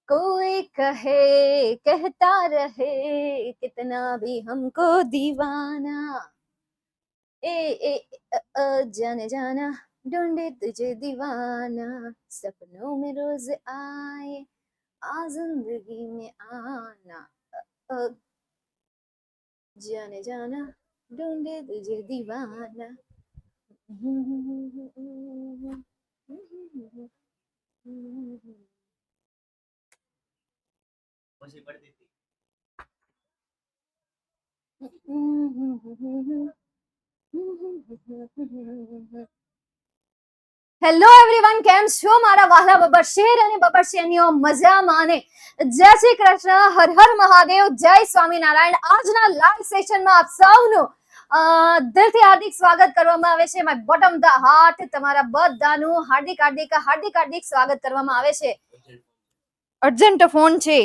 कोई कहे कहता रहे कितना भी हमको दीवाना ए जाने जाना ढूंढे तुझे दीवाना सपनों में रोज आए आ जिंदगी में आना अ, जाने जाना ढूंढे तुझे दीवाना હેલો એવરીવન, કેમ છો મારા વહાલા બબરશેર અને બબરશેનીઓ? મજામાં ને? જય શ્રી કૃષ્ણ, હર હર મહાદેવ, જય સ્વામિનારાયણ. આજના લાઈવ સેશનમાં આપ સૌનું દિલથી હાર્દિક સ્વાગત કરવામાં આવે છે. માય બોટમ ધ હાર્ટ તમારા બધાનું હાર્દિક હાર્દિક હાર્દિક હાર્દિક સ્વાગત કરવામાં આવે છે. અર્જન્ટ ફોન છે.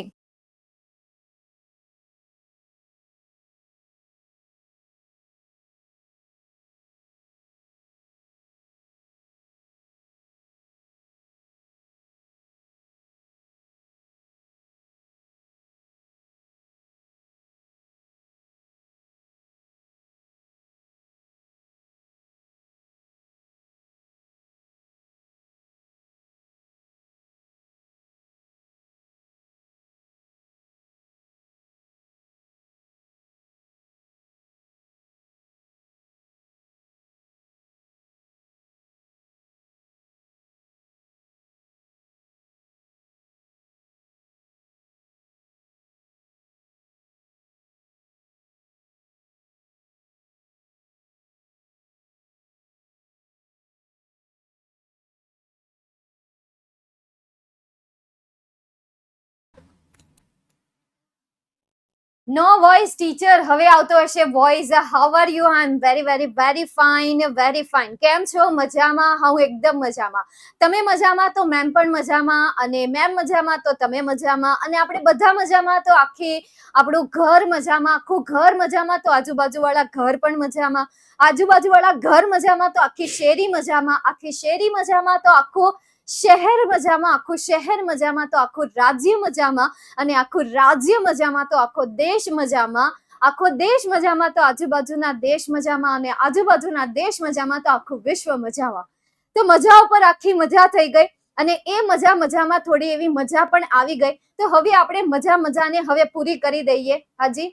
નો વોઇસ ટીચર, હવે આવતો હશે voice. How are you? I am very very very fine, very fine. કેમ છો? મજામાં? હું એકદમ મજામાં. તમે મજામાં તો મેમ પણ મજામાં, અને મેમ મજામાં તો તમે મજામાં, અને આપણે બધા મજામાં તો આખી આપણું ઘર મજામાં, આખું ઘર મજામાં તો આજુબાજુવાળા ઘર પણ મજામાં, આજુબાજુવાળા ઘર મજામાં તો આખી શેરી મજામાં, આખી શેરી મજામાં તો આખું શહેર મજામાં, આખું શહેર મજામાં તો આખું રાજ્ય મજામાં, અને આખું રાજ્ય મજામાં તો આખો દેશ મજામાં, આખો દેશ મજામાં તો આજુબાજુના દેશ મજામાં, અને આજુબાજુના દેશ મજામાં તો આખું વિશ્વ મજામાં. તો મજા ઉપર આખી મજા થઈ ગઈ, અને એ મજામાં થોડી એવી મજા પણ આવી ગઈ. તો હવે આપણે મજાને હવે પૂરી કરી દઈએ. હાજી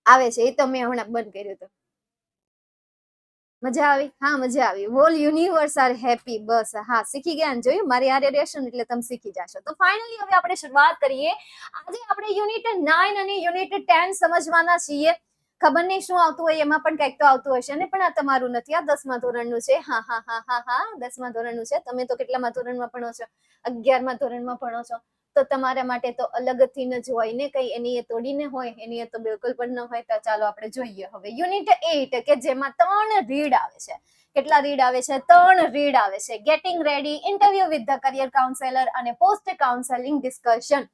આવે છે, એ તો મેં હમણાં બંધ કર્યું હતું. મજા આવી? હા, મજા આવી. All universe are happy. બસ હા, શીખી ગયા ને? જોયું, મારી હારે રહેશો ને એટલે તમે શીખી જશો. તો ફાઇનલી હવે આપણે શરૂઆત કરીએ. આજે આપણે યુનિટ 9 અને યુનિટ 10 સમજવાના છીએ. ખબર નહીં શું આવતું હોય, એમાં પણ કંઈક તો આવતું હશે ને, પણ આ તમારું નથી, આ 10મા ધોરણનું છે. હા હા હા હા હા, 10મા ધોરણનું છે. તમે તો કેટલામા ધોરણમાં ભણો છો? 11મા ધોરણમાં ભણો છો. તો તમારા માટે તો અલગથી ન જ હોય ને કઈ, એની એ તોડીને હોય, એની એ તો બિલકુલ પણ ન હોય. તો ચાલો આપણે જોઈએ હવે યુનિટ 8, કે જેમાં 3 રીડ આવે છે. કેટલા રીડ આવે છે? 3 રીડ આવે છે. Getting ready, interview with the career counsellor અને પોસ્ટ કાઉન્સેલિંગ ડિસ્કશન.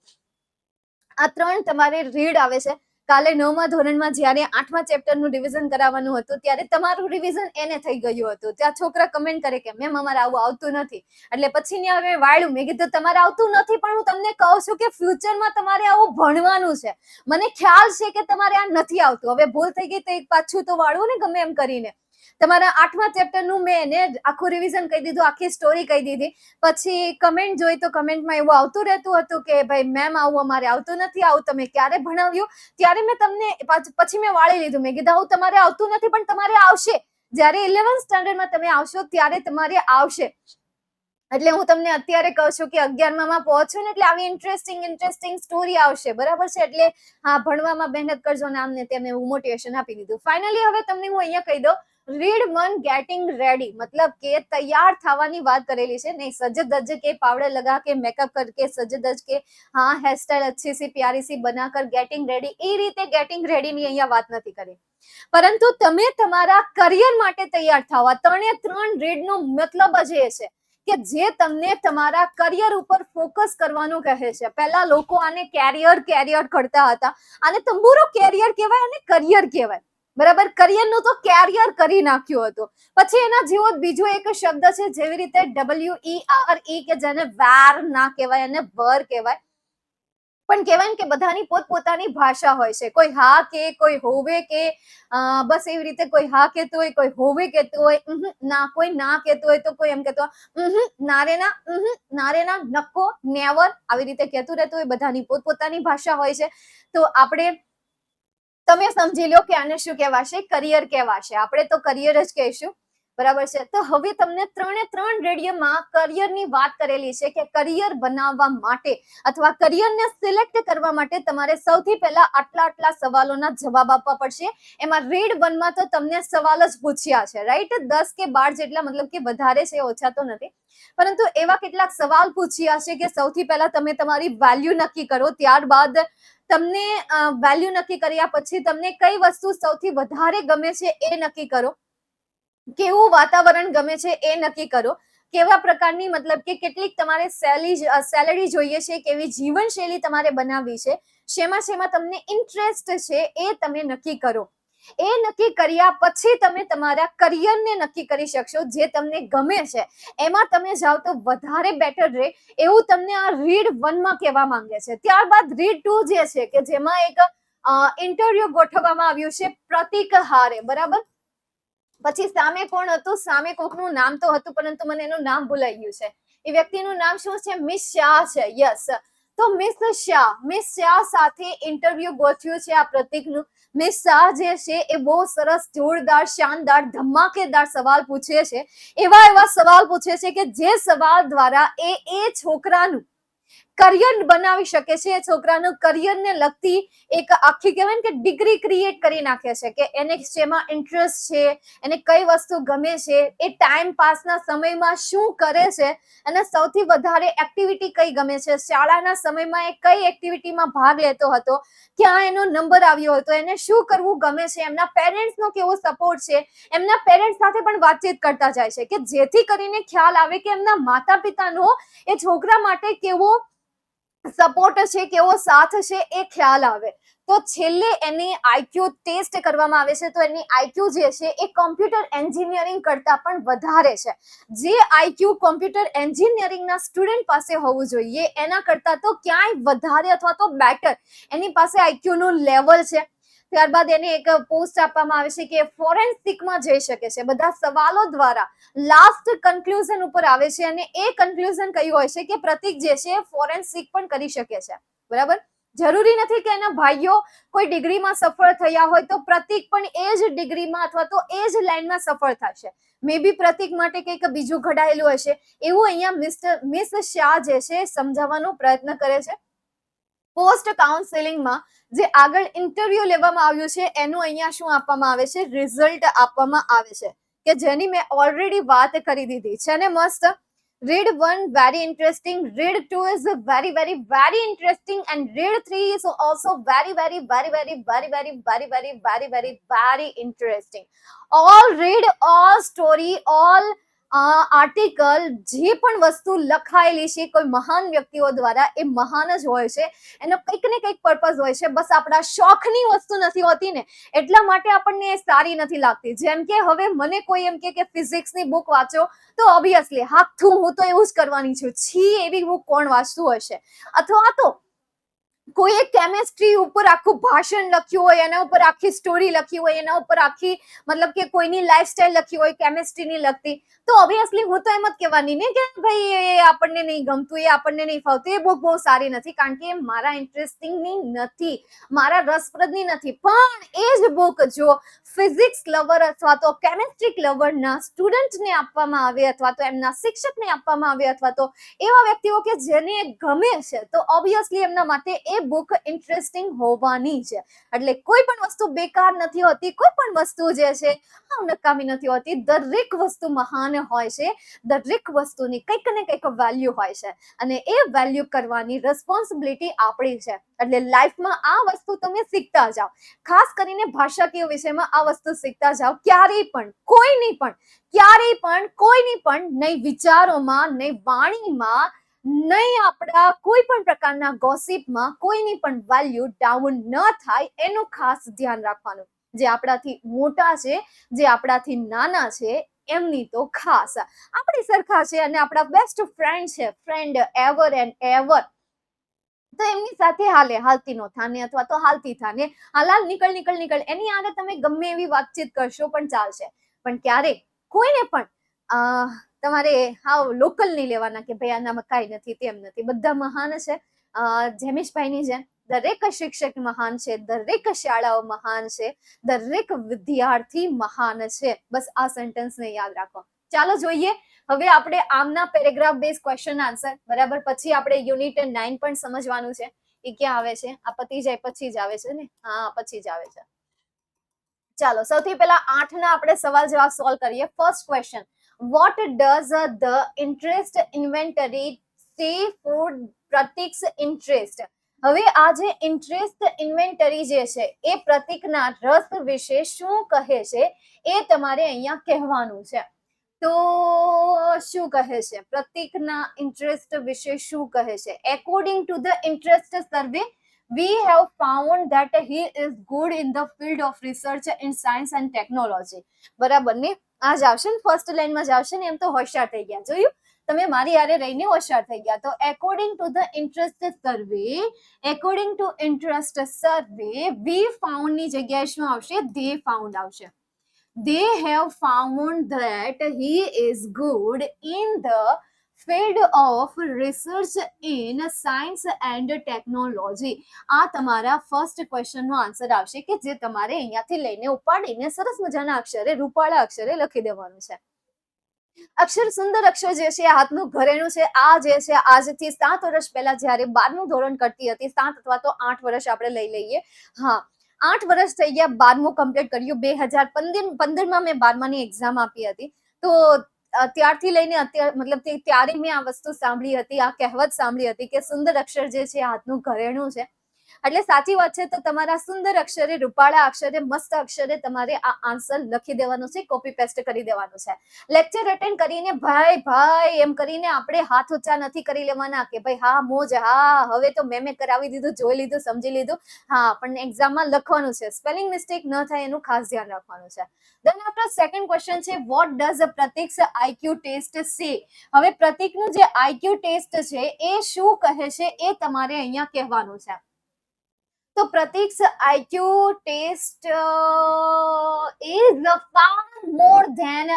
આ 3 તમારે રીડ આવે છે. કાલે 9મા ધોરણમાં જ્યારે 8મા ચેપ્ટરનું રિવિઝન કરાવવાનું હતું, ત્યારે તમારું રિવિઝન એને થઈ ગયું હતું. ત્યાં છોકરા કમેન્ટ કરે કે મેમ અમારે આવું આવતું નથી. એટલે પછી ને હવે વાળ્યું, મેં કીધું તમારે આવતું નથી, પણ હું તમને કહું છું કે ફ્યુચરમાં તમારે આવું ભણવાનું છે. મને ખ્યાલ છે કે તમારે આ નથી આવતું. હવે ભૂલ થઈ ગઈ તો એક પાછું તો વાળવું ને, ગમે એમ કરીને. તમારા 8મા ચેપ્ટરનું મેં એને આખું રિવિઝન કહી દીધું, આખી સ્ટોરી કહી દીધી. પછી કમેન્ટ જોઈ તો કમેન્ટમાં એવું આવતું રહેતું હતું કે ભાઈ મેમ આવું અમારે આવતું નથી, આવું તમે ક્યારે ભણાવ્યું? ત્યારે મેં તમને પછી મેં વાળી લીધું. મેં કીધું આવું તમારે આવતું નથી, પણ તમારે આવશે. જ્યારે 11th સ્ટાન્ડર્ડમાં તમે આવશો ત્યારે તમારે આવશે. એટલે હું તમને અત્યારે કહું છું કે 11માં પહોંચો ને એટલે આવી ઇન્ટરેસ્ટિંગ સ્ટોરી આવશે. બરાબર છે? એટલે હા, ભણવામાં મહેનત કરજો ને આમને તેમને એવું મોટિવેશન આપી દીધું. ફાઇનલી હવે તમને હું અહીંયા કહી દઉં, રીડ 1 ગેટિંગ રેડી, मतलब કે તૈયાર થવાની વાત કરેલી છે. નહીં સજ ધજ के पावड़े लगा के मेकअप करके सज धज के हाँ हेयर स्टाइल अच्छी सी प्यारी सी बनाकर गेटिंग रेडी, એ રીતે ગેટિંગ રેડી ની અહીંયા વાત નથી કરી. પરંતુ તમે તમારા કરિયર માટે તૈયાર થવા 3 રીડ નો મતલબ જ એ છે કે જે તમને તમારા કરિયર ઉપર ફોકસ કરવાનું કહે છે. પહેલા લોકો આને કેરિયર કરતા હતા, આને તંબુરો કેરિયર કહેવાય અને કરિયર કહેવાય. બરાબર, કરિયરનું તો કેરિયર કરી નાખ્યું હતું. પછી એના જેવો બીજો એક શબ્દ છે જેવી રીતે WERE કે જેને વેર ના કહેવાય અને વર કહેવાય, પણ કહેવાય ને કે બધાની પોતપોતાની ભાષા હોય છે. કોઈ હા કે, કોઈ હોવે કે, બસ એવી રીતે કોઈ હા કહેતું હોય, કોઈ હોવે કહેતું હોય, ના કોઈ ના કહેતું હોય તો કોઈ એમ કહેતો નારેના, નારેના, નક્કો, નેવર, આવી રીતે કહેતું રહેતું હોય. બધાની પોતપોતાની ભાષા હોય છે. તો આપણે તમે સમજી લો કે આને શું કહેવાશે, કરિયર કહેવાશે. આપણે તો કરિયર જ કહીશું, બરાબર છે. તો હવે તમને ત્રણે ત્રણ રેડિયોમાં કરિયરની વાત કરેલી છે કે કરિયર બનાવવા માટે અથવા કરિયરને સિલેક્ટ કરવા માટે તમારે સૌથી પહેલા આટલા સવાલોના જવાબ આપવા પડશે. એમાં રીડ 1 માં તો તમને સવાલ જ પૂછ્યા છે, રાઈટ? 10 કે 12 જેટલા, મતલબ કે વધારે છે, ઓછા તો નથી, પરંતુ એવા કેટલાક સવાલ પૂછ્યા છે કે સૌથી પહેલા તમે તમારી વેલ્યુ નક્કી કરો. ત્યારબાદ તમને વેલ્યુ નક્કી કર્યા પછી તમને કઈ વસ્તુ સૌથી વધારે ગમે છે એ નક્કી કરો, કેવું વાતાવરણ ગમે છે એ નક્કી કરો, કેવા પ્રકારની, મતલબ કે કેટલીક તમારે સેલેરી જોઈએ છે, કેવી જીવનશૈલી તમારે બનાવવી છે, શેમાં તમને ઇન્ટરેસ્ટ છે એ તમે નક્કી કરો. એ નક્કી કર્યા પછી તમે તમારા કરિયરને નક્કી કરી શકશો. જે તમને ગમે છે એમાં તમે જાઓ તો વધારે બેટર રહે, એવું તમને આ રીડ 1 માં કહેવા માંગે છે. ત્યારબાદ રીડ 2 જે છે કે જેમાં એક ઇન્ટરવ્યુ ગોઠવવામાં આવ્યું છે પ્રતિક હારે, બરાબર. પછી સામે કોણ હતું? સામે કોકનું નામ તો હતું, પરંતુ મને એનું નામ ભૂલાઈ ગયું છે. એ વ્યક્તિનું નામ શું છે? મિસ શાહ છે. યસ. તો મિસ શાહ સાથે ઇન્ટરવ્યુ ગોઠવ્યું છે આ પ્રતિકનું. મિસ શાહ જે છે એ બહુ સરસ, જોરદાર, શાનદાર, ધમાકેદાર સવાલ પૂછે છે. એવા સવાલ પૂછે છે કે જે સવાલ દ્વારા એ છોકરાનું કરિયર બનાવી શકે છે. એ છોકરાનું કરિયરને લગતી એક આખી કહેવાય ને કે ડિગ્રી ક્રિએટ કરી નાખે છે કે એને શેમાં ઇન્ટરેસ્ટ છે, એને કઈ વસ્તુ ગમે છે, એ ટાઈમ પાસના સમયમાં શું કરે છે, અને સૌથી વધારે એક્ટિવિટી કઈ ગમે છે, શાળાના સમયમાં એ કઈ એક્ટિવિટીમાં ભાગ લેતો હતો, ક્યાં એનો નંબર આવ્યો હતો, એને શું કરવું ગમે છે, એમના પેરેન્ટ્સનો કેવો સપોર્ટ છે, એમના પેરેન્ટ્સ સાથે પણ વાતચીત કરતા જાય છે કે જેથી કરીને ખ્યાલ આવે કે એમના માતા પિતાનો એ છોકરા માટે કેવો સપોર્ટ છે, કેવો સાથ છે, એ ખ્યાલ આવે. તો છેલ્લે એની આઈક્યુ ટેસ્ટ કરવામાં આવે છે. તો એની આઈક્યુ જે છે એ કોમ્પ્યુટર એન્જિનિયરિંગ કરતા પણ વધારે છે. જે આઈક્યુ કોમ્પ્યુટર એન્જિનિયરિંગના સ્ટુડન્ટ પાસે હોવું જોઈએ એના કરતા તો ક્યાંય વધારે અથવા તો બેટર એની પાસે આઈક્યુ નું લેવલ છે. ત્યારબાદ એને એક પોસ્ટ આપવામાં આવે છે કે ફોરેન્સિકમાં જઈ શકે છે. બધા સવાલો દ્વારા લાસ્ટ કન્ક્લુઝન ઉપર આવે છે, અને એ કન્ક્લુઝન કયું હોય છે કે પ્રતિક જે છે ફોરેન્સિક પણ કરી શકે છે, બરાબર. જરૂરી નથી કે એના ભાઈઓ કોઈ ડિગ્રીમાં સફળ થયા હોય તો પ્રતિક પણ એ જ ડિગ્રીમાં અથવા તો એ જ લાઈનમાં સફળ થશે. મે બી પ્રતિક માટે કંઈક બીજું ઘડાયેલું હશે, એવું અહીંયા મિસ શાહ જે છે સમજાવવાનો પ્રયત્ન કરે છે. પોસ્ટ કાઉન્સેલિંગમાં જે આગળ ઇન્ટરવ્યુ લેવામાં આવ્યું છે એનું અહીંયા શું આપવામાં આવે છે? રિઝલ્ટ આપવામાં આવે છે, કે જેની મેં ઓલરેડી વાત કરી દીધી છે ને મસ્ત. Read 1 very interesting, read 2 is very very interesting, and read 3 is also very interesting. All read, all story, all article, જે પણ વસ્તુ લખાયેલી છે કોઈ મહાન વ્યક્તિઓ દ્વારા, એ મહાન જ હોય છે. એનો કંઈક ને કંઈક પર્પઝ હોય છે. બસ આપણા શોખની વસ્તુ નથી હોતી ને, એટલા માટે આપણને એ સારી નથી લાગતી. જેમ કે હવે મને કોઈ એમ કે ફિઝિક્સની બુક વાંચો, તો ઓબ્વિયસલી હાથું હું તો એવું જ કરવાની છું. છી, એવી બુક કોણ વાંચતું હશે? અથવા તો કોઈએ કેમેસ્ટ્રી ઉપર આખું ભાષણ લખ્યું હોય, એના ઉપર આખી સ્ટોરી લખી હોય, એના ઉપર આખી, મતલબ કે કોઈની લાઈફસ્ટાઈલ લખી હોય કેમેસ્ટ્રીની લગતી, તો ઓબ્વિયસલી હું તો એમ જ કહેવાની ને કે ભાઈ એ આપણને નહીં ગમતું, એ આપણને નહીં ફાવતું, એ બુક બહુ સારી નથી, કારણ કે એ મારા ઇન્ટરેસ્ટિંગની નથી, મારા રસપ્રદની નથી. પણ એ જ બુક જો ફિઝિક્સ લવર અથવા તો કેમેસ્ટ્રી લવરના સ્ટુડન્ટને આપવામાં આવે, અથવા તો એમના શિક્ષકને આપવામાં આવે, અથવા તો એવા વ્યક્તિઓ કે જેને ગમે છે, તો ઓબ્વિયસલી એમના માટે એ બુક ઇન્ટરેસ્ટિંગ હોવાની છે. એટલે કોઈ પણ વસ્તુ બેકાર નથી હોતી, કોઈ પણ વસ્તુ જે છે નકામી નથી હોતી. દરેક વસ્તુ મહાન હોય છે, દરેક વસ્તુની કંઈક ને કંઈક વેલ્યુ હોય છે, અને એ વેલ્યુ કરવાની રિસ્પોન્સિબિલિટી આપણી છે. એટલે લાઈફમાં આ વસ્તુ તમે શીખતા જાઓ, ખાસ કરીને ભાષાકીય વિષયમાં આ વસ્તુ શીખતા જાઓ. ક્યારેય પણ કોઈની પણ, ક્યારેય પણ કોઈની પણ નહીં વિચારોમાં, નહીં વાણીમાં, નહીં આપણા કોઈ પણ પ્રકારના ગોસિપમાં કોઈની પણ વેલ્યુ ડાઉન ન થાય, એનું ખાસ ધ્યાન રાખવાનું. જે આપણાથી મોટા છે, જે આપણાથી નાના છે, એમની તો ખાસ આપણી સરખા છે અને આપણા બેસ્ટ ફ્રેન્ડ છે, ફ્રેન્ડ એવર એન્ડ એવર. તો એમની સાથે હાલતી નો થાને અથવા તો હાલતી થાને, હાલાલ નીકળ નીકળ નીકળ, એની આગળ તમે ગમે એવી વાતચીત કરશો પણ ચાલશે. પણ ક્યારે કોઈને પણ તમારે હાવ લોકલ નહીં લેવાના કે ભાઈ આનામાં કાંઈ નથી, તેમ નથી. બધા મહાન છે. જેમીશભાઈની જેમ દરેક શિક્ષક મહાન છે, દરેક શાળાઓ મહાન છે, દરેક વિદ્યાર્થી મહાન છે. બસ આ સેન્ટેન્સને યાદ રાખો. ચાલો જોઈએ હવે આપણે આમના પેરેગ્રાફ બેઝ ક્વેશ્ચન આન્સર, બરાબર. પછી આપણે યુનિટ 9 પણ સમજવાનું છે. એ ક્યાં આવે છે? આ પતી જાય પછી જ આવે છે ને? હા, પછી જ આવે છે. ચાલો સૌથી પહેલા 8 ના આપણે સવાલ જવાબ સોલ્વ કરીએ. First question, what does the interest inventory સે ફોર પ્રતીક્સ ઇન્ટરેસ્ટ? હવે આ જે ઇન્ટરેસ્ટ ઇન્વેન્ટરી જે છે એ પ્રતીકના રસ વિશે શું કહે છે એ તમારે અહીંયા કહેવાનું છે. તો શું કહે છે? પ્રતીકના ઇન્ટરેસ્ટ વિશે શું કહે છે? According to the interest survey, we have found that he is good in the field of research in science and technology. બરાબર ને? આ જ આવશે ને, ફર્સ્ટ લાઈનમાં જ આવશે ને. એમ તો હોશિયાર થઈ ગયા, જોયું તમે, મારી હારે રહીને હોશિયાર થઈ ગયા. તો according to the interest survey, according to interest survey, we found ની જગ્યાએ શું આવશે? they found આવશે. They have found that he is good in the field of research in science and technology. આ તમારા ફર્સ્ટ ક્વેશ્ચન નો answer આવશે કે જે તમારે અહીંયાથી લઈને ઉપાડીને સરસ મજાના અક્ષરે, રૂપાળા અક્ષરે લખી દેવાનું છે. અક્ષર સુંદર અક્ષર જે છે હાથનું ઘરેણું છે. આ જે છે આજથી 7 વર્ષ પહેલા જયારે 12મું ધોરણ કરતી હતી, 7 અથવા તો 8 વર્ષ આપણે લઈ લઈએ. હા, 8 વર્ષ થઈ ગયા, 12મું કમ્પ્લીટ કર્યું. 2015માં મેં 12માની એક્ઝામ આપી હતી. તો ત્યારથી લઈને અત્યાર, મતલબ ત્યારે મેં આ વસ્તુ સાંભળી હતી, આ કહેવત સાંભળી હતી કે સુંદર અક્ષર જે છે હાથનું ઘરેણું છે. એટલે સાચી વાત છે. તો તમારા સુંદર અક્ષરે, રૂપાળા અક્ષરે, મસ્ત અક્ષરે તમારે આ આન્સર લખી દેવાનું છે, કોપી પેસ્ટ કરી દેવાનું છે. લેક્ચર અટેન્ડ કરીને ભાઈ ભાઈ એમ કરીને આપણે હાથ ઊંચા નથી કરી લેવાના કે ભાઈ હા મોજ, હા હવે તો મેં કરાવી દીધું, જોઈ લીધું, સમજી લીધું. હા, પણ એક્ઝામમાં લખવાનું છે. સ્પેલિંગ મિસ્ટેક ન થાય એનું ખાસ ધ્યાન રાખવાનું છે. ધેન આફ્ટર સેકન્ડ ક્વેશ્ચન છે, વોટ ડઝ પ્રતીક્સ આઈક્યુ ટેસ્ટ સે? હવે પ્રતીકનું જે આઈક્યુ ટેસ્ટ છે એ શું કહે છે એ તમારે અહીંયા કહેવાનું છે. તો પ્રતીક્સ IQ test is far more than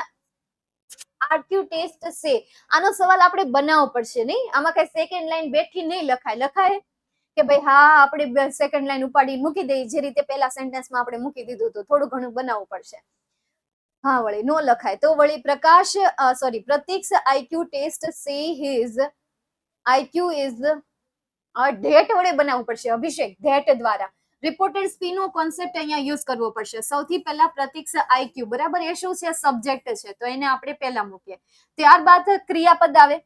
RQ test say. આનો સવાલ આપણે બનાવવો પડશે નહીં. આમાં કઈ સેકન્ડ લાઈન બેઠી નહીં લખાય કે ભાઈ હા આપણે સેકન્ડ લાઈન ઉપાડી મૂકી દઈએ, જે રીતે પહેલા સેન્ટેન્સમાં આપણે મૂકી દીધું હતું. થોડું ઘણું બનાવવું પડશે. હા, વળી નો લખાય તો વળી પ્રતીક્સ IQ test say his IQ is that વડે બનાવવું પડશે. અભિષેક, ધેટ દ્વારા રિપોર્ટેડ સ્પી નો કોન્સેપ્ટ અહીંયા યુઝ કરવો પડશે. સૌથી પહેલા પ્રતીક્ષ IQ, બરાબર, એ શું છે? સબ્જેક્ટ છે, તો એને આપણે પહેલા મૂકીએ. ત્યારબાદ ક્રિયાપદ આવે.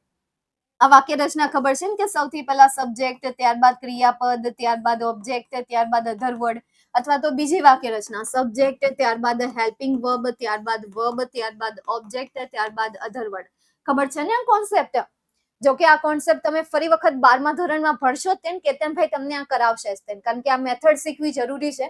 આ વાક્ય રચના ખબર છે ને કે સૌથી પહેલા સબ્જેક્ટ, ત્યારબાદ ક્રિયાપદ, ત્યારબાદ ઓબ્જેક્ટ, ત્યારબાદ અધર વર્ડ. અથવા તો બીજી વાક્ય રચના, સબ્જેક્ટ, ત્યારબાદ હેલ્પિંગ વર્બ, ત્યારબાદ વર્બ, ત્યારબાદ ઓબ્જેક્ટ, ત્યારબાદ અધર વર્ડ. ખબર છે ને આ કોન્સેપ્ટ? જો કે આ કોન્સેપ્ટ તમે ફરી વખત 12મા ધોરણમાં ભણશો તેમ કેતનભાઈ તમને આ કરાવશે જ તેમ, કારણ કે આ મેથડ શીખવી જરૂરી છે.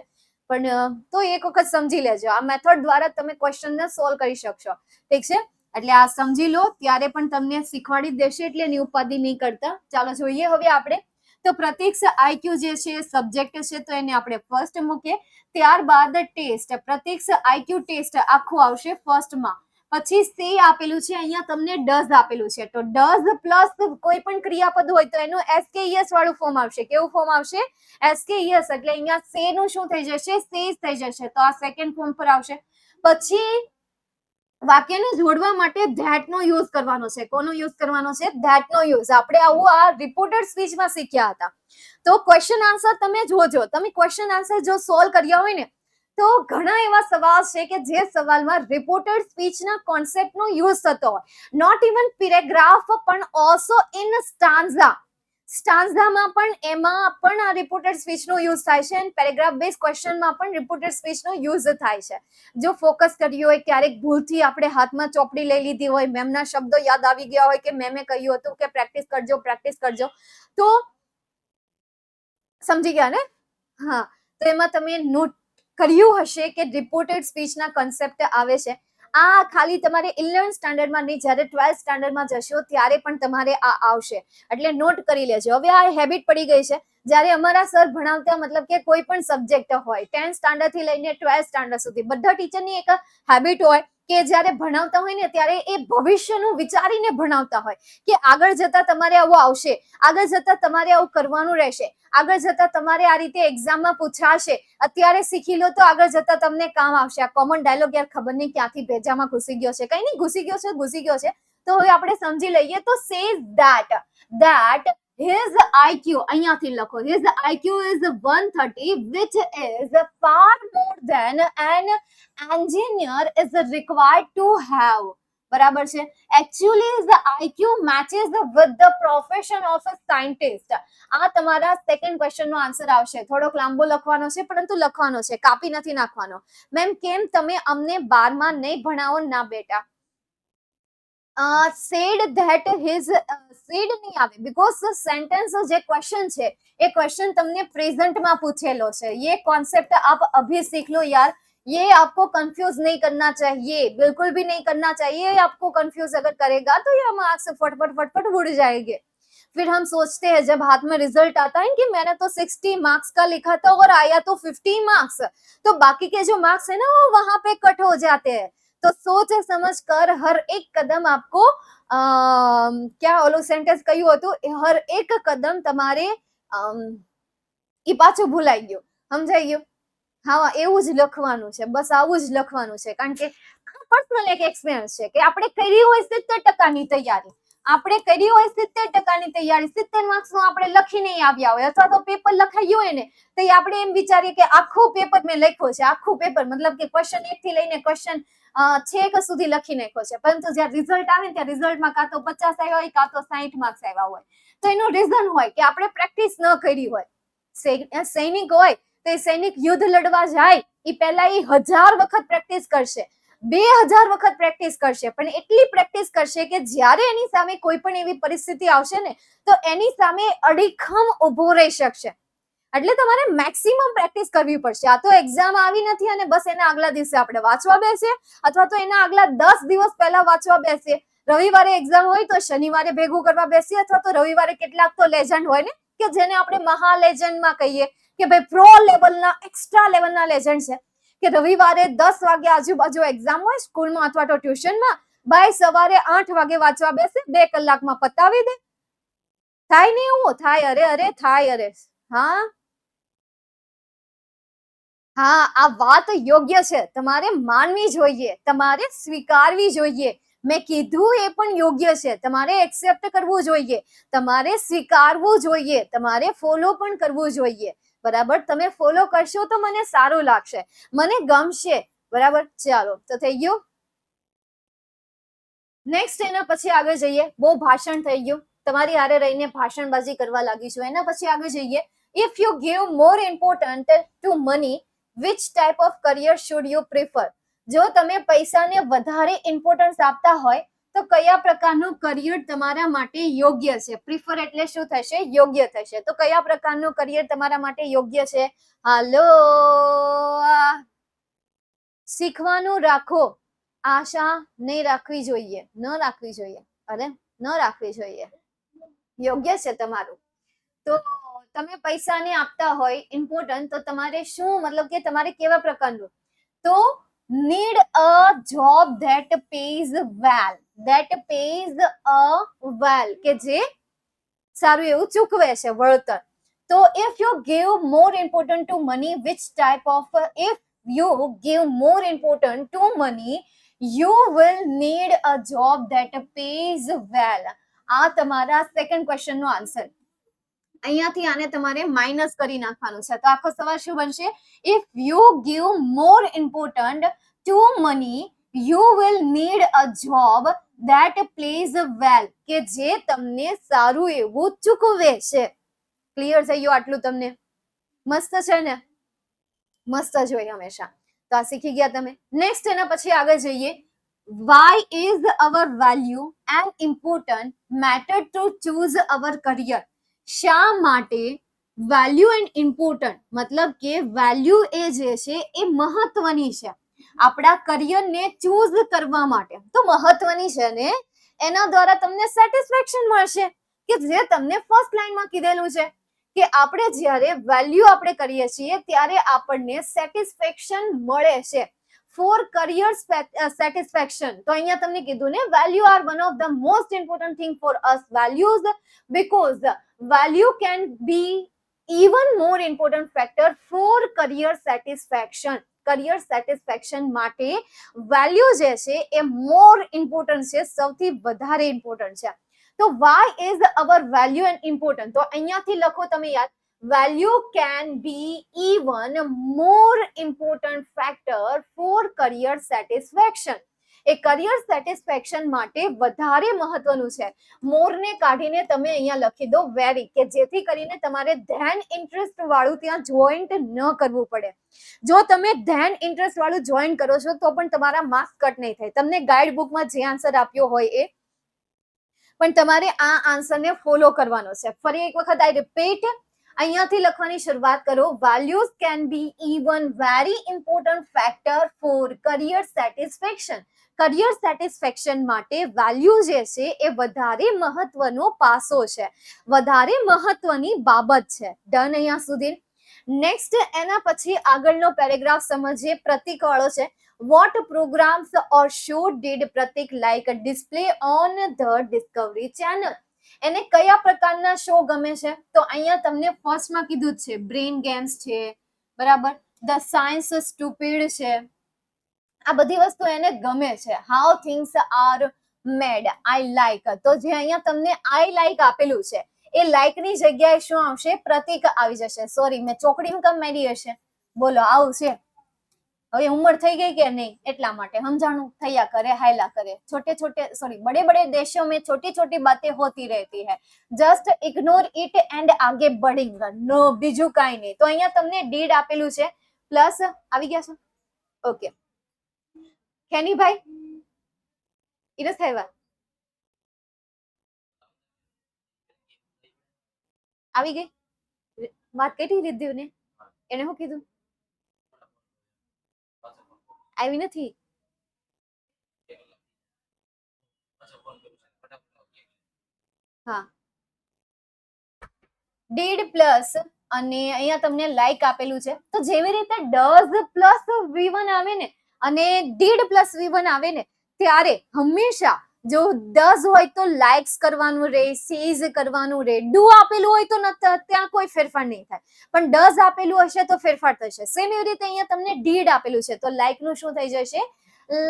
પણ તો એક વખત સમજી લેજો, આ મેથડ દ્વારા તમે ક્વેશ્ચનને સોલ્વ કરી શકશો. ઠીક છે, એટલે આ સમજી લો, ત્યારે પણ તમને શીખવાડી દેશે, એટલે એની ઉપાધિ નહીં કરતા. ચાલો જોઈએ હવે આપણે. તો પ્રતીક્ષ IQ જે છે સબ્જેક્ટ છે, તો એને આપણે ફર્સ્ટ મૂકીએ. ત્યારબાદ ટેસ્ટ, પ્રતીક્ષ IQ ટેસ્ટ આખું આવશે ફર્સ્ટમાં. પછી સે આપેલું છે, અહીંયા તમને ડઝ આપેલું છે, તો ડઝ પ્લસ કોઈ પણ ક્રિયાપદ હોય તો એનું SKES વાળું ફોર્મ આવશે. કેવું ફોર્મ આવશે? SKES. એટલે અહીંયા સે નું શું થઈ જશે? સેઝ થઈ જશે, તો આ સેકન્ડ ફોર્મ પર આવશે. પછી વાક્યને જોડવા માટે ધેટ નો યુઝ કરવાનો છે. કોનો યુઝ કરવાનો છે? That no use. આપણે આવું આ રિપોર્ટેડ સ્પીચમાં શીખ્યા હતા. તો ક્વેશ્ચન આન્સર તમે જોજો. તમે ક્વેશ્ચન આન્સર જો સોલ્વ કર્યા હોય ને, તો ઘણા એવા સવાલ છે કે જે સવાલમાં રિપોર્ટેડ સ્પીચના કોન્સેપ્ટનો યુઝ થતો હોય. નોટ ઇવન પેરેગ્રાફ, પણ ઓલ્સો ઇન સ્ટાન્ઝા. સ્ટાન્ઝામાં પણ એમાં પણ આ રિપોર્ટેડ સ્પીચનો યુઝ થાય છે, અને પેરેગ્રાફ બેઝ ક્વેશ્ચનમાં પણ રિપોર્ટેડ સ્પીચનો યુઝ થાય છે. જો ફોકસ કર્યું હોય, ક્યારેક ભૂલથી આપણે હાથમાં ચોપડી લઈ લીધી હોય, મેમના શબ્દો યાદ આવી ગયા હોય કે મેમે કહ્યું હતું કે પ્રેક્ટિસ કરજો, તો સમજી ગયા ને? હા, તો એમાં તમે નોટ કર્યું હશે કે રિપોર્ટેડ સ્પીચના કન્સેપ્ટ આવે છે. આ ખાલી તમારે 11th સ્ટાન્ડર્ડમાં નહીં, જ્યારે 12th સ્ટાન્ડર્ડમાં જશો ત્યારે પણ તમારે આ આવશે, એટલે નોટ કરી લેજો. હવે આ હેબિટ પડી ગઈ છે. જ્યારે અમારા સર ભણાવતા, મતલબ કે કોઈ પણ સબ્જેક્ટ હોય 10th સ્ટાન્ડર્ડ થી લઈને 12th સ્ટાન્ડર્ડ સુધી, બધા ટીચરની એક હેબિટ હોય કે જ્યારે ભણાવતા હોય ને ત્યારે એ ભવિષ્યનું વિચારીને ભણાવતા હોય કે આગળ જતા તમારે આવું આવશે, આગળ જતા તમારે આવું કરવાનું રહેશે, આગળ જતા તમારે આ રીતે એક્ઝામમાં પૂછાશે, અત્યારે શીખી લો તો આગળ જતા તમને કામ આવશે. આ કોમન ડાયલોગ યાર ખબર નહીં ક્યાંથી ભેજામાં ઘૂસી ગયો છે. કઈ નહીં, ઘૂસી ગયો છે. તો હવે આપણે સમજી લઈએ. તો સેઝ that his IQ, અહીંયાથી લખો, his IQ is 130, which is far more than an engineer is required to have. બરાબર છે. Actually the IQ matches with the profession of a scientist. આ તમારા સેકન્ડ ક્વેશ્ચન નો આન્સર આવશે. થોડોક લાંબો લખવાનો છે, પરંતુ લખવાનો છે, કાપી નથી નાખવાનો. મેમ કેમ તમે અમને 12માં નહીં ભણાવો? ના બેટા, said that his said નહીં આવે, because સેન્ટેન્સ જે ક્વેશ્ચન છે એ ક્વેશ્ચન તમને પ્રેઝન્ટ માં પૂછેલો છે. ये कॉन्सेप्ट आप अभी सीख लो यार, ये आपको कंफ्यूज नहीं करना चाहिए, बिल्कुल भी नहीं करना चाहिए. आपको कंफ्यूज अगर करेगा तो ये मार्क्स फटफट उड़ जाएंगे. फिर हम सोचते हैं जब हाथ में रिजल्ट आता है कि मैंने तो 60 मार्क्स का लिखा था और आया तो 50 मार्क्स, तो बाकी के जो मार्क्स है ना वो वहां पे कट हो जाते हैं. तो सोच समझ कर हर एक कदम आपको क्या ओलो सेंटेंस કહ્યું હતું, हर एक कदम તમારે ઈ પાછું ભૂલાઈ ગયું, સમજાઈ ગયું? હા, એવું જ લખવાનું છે, બસ આવું જ લખવાનું છે. કારણ કે પર્સનલ એક એક્સપિરિયન્સ છે કે આપણે કરી હોય 70% તૈયારી, આપણે કરી હોય 70% તૈયારી, 70 માર્ક્સ નું આપણે લખી નહીં આવ્યા હોય, અથવા તો પેપર લખાયું હોય ને તો આપણે એમ વિચારીએ કે આખું પેપર મેં લખ્યો છે, આખું પેપર મતલબ કે ક્વેશ્ચન 1 થી લઈને ક્વેશ્ચન 6 સુધી લખી નાખ્યો છે, પરંતુ જ્યારે રિઝલ્ટ આવે ને ત્યાં રિઝલ્ટમાં કાં તો 50 આવ્યા હોય કાં તો 60 માર્ક્સ આવ્યા હોય. તો એનું રીઝન હોય કે આપણે પ્રેક્ટિસ ન કરી હોય. સૈનિક હોય તો એ સૈનિક યુદ્ધ લડવા જાય એ પહેલા એ 1000 વખત પ્રેક્ટિસ કરશે, 2000 વખત પ્રેક્ટિસ કરશે, પણ એટલી પ્રેક્ટિસ કરશે કે જ્યારે એની સામે કોઈ પણ એવી પરિસ્થિતિ આવશે ને તો એની સામે અડીખમ ઉભો રહી શકશે. એટલે તમારે મેક્સિમમ પ્રેક્ટિસ કરવી પડશે. આ તો એક્ઝામ આવી નથી અને બસ એના આગલા દિવસે આપણે વાંચવા બેસીએ, અથવા તો એના આગલા 10 દિવસ પહેલા વાંચવા બેસીએ. રવિવારે એક્ઝામ હોય તો શનિવારે ભેગું કરવા બેસીએ, અથવા તો રવિવારે કેટલાક તો લેજન્ડ હોય ને કે જેને આપણે મહા લેજન્ડમાં કહીએ કે ભાઈ પ્રો લેવલના, એક્સ્ટ્રા લેવલના લેજન્ડ છે, કે રવિવારે 10 વાગે આજુબાજુ એક્ઝામ હોય સ્કૂલમાં અથવા તો ટ્યુશનમાં, બાય સવારે 8 વાગે વાંચવા બેસે, 2 કલાકમાં પતાવી દે. થાય ને એવું? થાય. અરે થાય. હા, આ વાત યોગ્ય છે, તમારે માનવી જોઈએ, તમારે સ્વીકારવી જોઈએ. મેં કીધું એ પણ યોગ્ય છે, તમારે એક્સેપ્ટ કરવું જોઈએ, તમારે સ્વીકારવું જોઈએ, તમારે ફોલો પણ કરવું જોઈએ. બરાબર? તમે ફોલો કરશો તો મને સારું લાગશે, મને ગમશે. બરાબર? ચાલો, તો થઈ ગયું. નેક્સ્ટ એના પછી આગળ જઈએ. બહુ ભાષણ થઈ ગયું, તમારી હારે રહીને ભાષણબાજી કરવા લાગી છું. એના પછી આગળ જઈએ. If you give more important to money, which type of career should you prefer? જો તમે પૈસાને વધારે ઇમ્પોર્ટન્સ આપતા હોય તો કયા પ્રકારનું કરિયર તમારા માટે યોગ્ય છે? પ્રિફર એટલે શું થશે? યોગ્ય થશે. તો કયા પ્રકારનું કરિયર તમારા માટે યોગ્ય છે? હાલો, શીખવાનું રાખો, આશા નહીં રાખવી જોઈએ, ન રાખવી જોઈએ. અરે ન રાખવી જોઈએ, યોગ્ય છે તમારું. તો તમે પૈસાને આપતા હોય ઇમ્પોર્ટન્ટ, તો તમારે શું મતલબ કે તમારે કેવા પ્રકારનું? તો need a job that pays well, કે જે સારું એવું ચૂકવે છે વળતર. તો if you give more important to money, which type of if you give more important to money, you will need a job that pays well. આ તમારા સેકન્ડ ક્વેશ્ચન નો આન્સર. અહીંયાથી આને તમારે માઇનસ કરી નાખવાનું છે. તો આખો સવાલ શું બનશે? If you give more important to money, you will need a job that plays well, કે જે તમને સારું એવું ચૂકવે છે. ક્લિયર થઈ ગયું આટલું તમને? મસ્ત છે ને? મસ્ત જ હોય હંમેશા. તો આ શીખી ગયા તમે. નેક્સ્ટ એના પછી આગળ જઈએ. Why is our value and important matter to choose our career? શા માટે વેલ્યુ એન્ડ ઇમ્પોર્ટન્ટ મતલબ કે વેલ્યુ એ જે છે એ મહત્વની છે આપણા કરિયરને ચૂઝ કરવા માટે, તો મહત્વની છે ને, એના દ્વારા તમને સેટિસ્ફેક્શન મળશે કે જે તમને ફર્સ્ટ લાઈનમાં કીધેલું છે કે આપણે જ્યારે વેલ્યુ આપણે કરીએ છીએ ત્યારે આપણને સેટિસ્ફેક્શન મળે છે ફોર કરિયર સેટિસ્ફેક્શન. તો અહીંયા તમને કીધું ને value are one of the most important thing for us values because value can be even more important factor for career satisfaction. Career satisfaction માટે વેલ્યુ જે છે એ મોર ઇમ્પોર્ટન્ટ છે, સૌથી વધારે ઇમ્પોર્ટન્ટ છે. તો why is our value and important? તો અહીંયાથી લખો તમે યાદ, value can be even more important factor for career satisfaction. A career satisfaction માટે વધારે મહત્વનું છે. મોરને કાઢીને તમે અહીંયા લખી દો વેરી, કે જેથી કરીને તમારે ધ્યાન ઇન્ટરેસ્ટ વાળું ત્યાં જોઈન્ટ ન કરવું પડે. જો તમે ધ્યાન ઇન્ટરેસ્ટ વાળું જોઈન કરો છો તો પણ તમારા માર્ક્સ કટ નહીં થાય. તમને ગાઈડ બુકમાં જે આન્સર આપ્યો હોય એ, પણ તમારે આ આન્સરને ફોલો કરવાનો છે. ફરી એક વખત આઈ રિપીટ, અહીંયાથી લખવાની શરૂઆત કરો. Values can be even very important factor for career satisfaction. Career satisfaction માટે વેલ્યુ જે છે એ વધારે મહત્વનો પાસો છે, વધારે મહત્વની બાબત છે. ડન અહીંયા સુધી? નેક્સ્ટ એના પછી આગળનો પેરેગ્રાફ સમજીએ, પ્રતીક વાળો છે. What programs or show did Pratik like display on the Discovery Channel? એને કયા પ્રકારના શો ગમે છે? તો અહીંયા તમને ફર્સ્ટમાં કીધું છે બ્રેન ગેમ્સ છે, બરાબર, ધ સાયન્સ સ્ટુપિડ છે, આ બધી વસ્તુ એને ગમે છે. How things are made I like. તો જે અહીંયા તમને આઈ લાઈક આપેલું છે એ લાઈક ની જગ્યાએ શું આવશે? પ્રતીક આવી જશે. સોરી, મેં ચોકડી કમ મેરી હશે, બોલો આવું છે. હવે ઉંમર થઈ ગઈ કે નહીં એટલા માટે સમજાણું થયા કરે, હાયલા કરે. छोटे छोटे सॉरी बड़े बड़े देशों में छोटी छोटी बातें होती रहती है, जस्ट इग्नोर इट एंड आगे बढ़ेंगे. नो, બીજું કાઈ નહીં. તો અહીંયા તમને ડીડ આપેલું છે, પ્લસ આવી ગયા છે. ઓકે, ખેનીભાઈ ઇરસ આવ્યા, આવી ગઈ વાત કેટલી લીધી ને, એને શું કીધું? આવી નથી. હા, ડીડ પ્લસ અને અહીંયા તમને લાઈક આપેલું છે. તો જેવી રીતે ડઝ પ્લસ V1 આવે ને અને ડીડ પ્લસ V1 આવે ને, ત્યારે હંમેશા જો ડઝ હોય તો લાઇક્સ કરવાનું રહે, સીઝ કરવાનું રહે. ડુ આપેલું હોય તો ત્યાં કોઈ ફેરફાર નહીં થાય, પણ ડઝ આપેલું હશે તો ફેરફાર થશે. સેમ એવી રીતે અહીંયા તમને ડીડ આપેલું છે તો લાઇક નું શું થઈ જશે?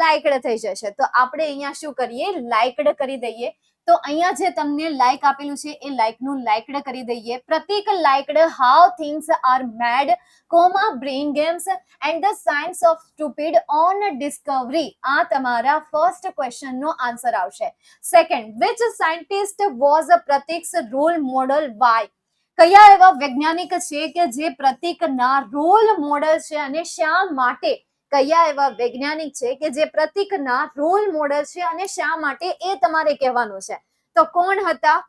લાઇકડ થઈ જશે. તો આપણે અહીંયા શું કરીએ? લાઇકડ કરી દઈએ. તો અહીંયા જે તમને લાઇક આપેલું છે એ લાઇક નું લાઇકડ કરી દઈએ. Prateek liked how things are made comma brain games and the science of stupid on Discovery. આ તમારા ફર્સ્ટ ક્વેશ્ચન નો આન્સર આવશે. Second, which scientist was Prateek's role model by? કયા એવા વૈજ્ઞાનિક છે કે જે પ્રતીકના રોલ મોડલ છે અને શા માટે? કયા એવા વૈજ્ઞાનિક છે કે જે પ્રતીકના રોલ મોડલ છે અને શા માટે એ તમારે કહેવાનું છે. તો કોણ હતા?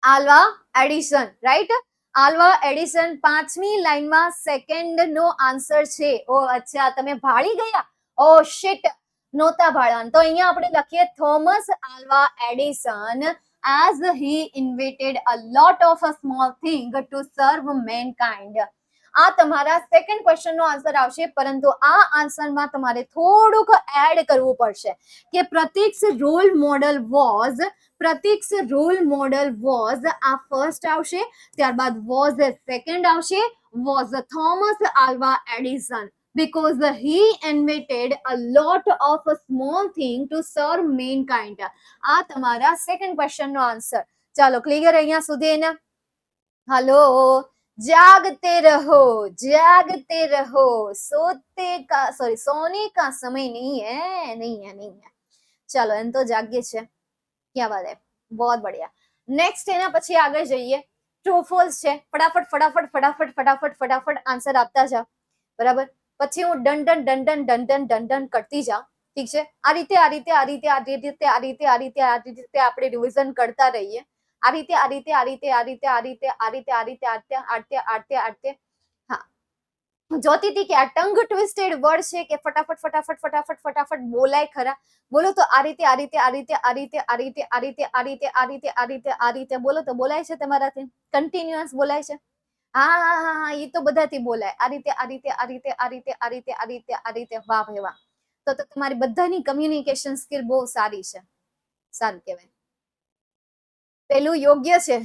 Alva Edison, right? Alva Edison. પાંચમી લાઈનમાં સેકન્ડ નો આન્સર છે. ઓ અચ્છા, તમે ભાળી ગયા? ઓ શિટ, નહોતા ભાળવાન. તો અહીંયા આપણે લખીએ Thomas Alva Edison as he invented a lot of a small thing to serve mankind. આ તમારા સેકન્ડ ક્વેશ્ચન નો આન્સર આવશે, પરંતુ આ આન્સરમાં તમારે થોડુંક એડ કરવું પડશે કે Prateek's role model was. Prateek's role model was આ ફર્સ્ટ આવશે, ત્યારબાદ વોઝ સેકન્ડ આવશે. Was Thomas Alva Edison because he invented a lot of small thing to serve mankind. આ તમારા સેકન્ડ ક્વેશ્ચન નો આન્સર. ચાલો, ક્લિયર અહીંયા સુધી? ને હલો, जागते रहो जागते रहो, सोते का सॉरी सोने का समय नहीं है, नहीं है, नहीं है. चलो, एम तो जागे छे, क्या बात है, बहुत बढ़िया. नेक्स्ट एना પછી આગળ જઈએ. ટ્રુ ફોલ્સ છે. ફટાફટ ફટાફટ ફટાફટ ફટાફટ ફટાફટ આન્સર આપતા જાઓ, બરાબર? પછી હું done done done done done done done done કરતી જાઉં, ઠીક છે? આ રીતે આ રીતે આ રીતે આ રીતે આ રીતે આ રીતે આ રીતે આપણે રિવિઝન કરતા રહીએ. આ રીતે આ રીતે આ રીતે આ રીતે આ રીતે આ રીતે આ રીતે આરતે હા જોતી હતી કે આ ટંગ ટ્વિસ્ટેડ વર્ડ છે કે ફટાફટ ફટાફટ ફટાફટ ફટાફટ બોલાય ખરા. બોલો તો આ રીતે આ રીતે આ રીતે આ રીતે આ રીતે આ રીતે આ રીતે આ રીતે આ રીતે આ રીતે બોલો તો બોલાય છે તમારાથી? કન્ટિન્યુઅસ બોલાય છે? હા હા હા હા એ તો બધાથી બોલાય. આ રીતે આ રીતે આ રીતે આ રીતે આ રીતે આ રીતે આ રીતે. વાહ ભાઈ વાહ. તો તમારી બધાની કમ્યુનિકેશન સ્કિલ બહુ સારી છે. સારું કહેવાય. પેલું યોગ્ય છે.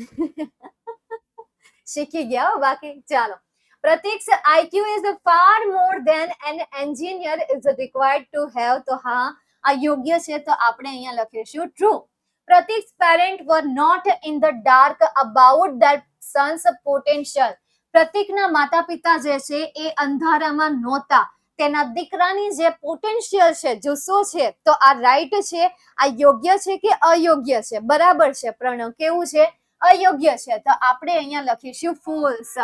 શીખી ગયા બાકી. ચાલો. પ્રતીક્ષ IQ is far more than an engineer is required to have. તો હા આ યોગ્ય છે તો આપણે અહીંયા લખીશું true. Pratik's parents were not in the dark about their son's potential. પ્રતીકના માતા પિતા જે છે એ અંધારામાં નહોતા તેના દીકરાની જે પોટેન્શિયલ છે જુસ્સો છે. તો આ રાઈટ છે, આ યોગ્ય છે કે અયોગ્ય છે? બરાબર છે પ્રણવ. કેવું છે? અયોગ્ય છે. તો આપણે અહીંયા લખીશું false.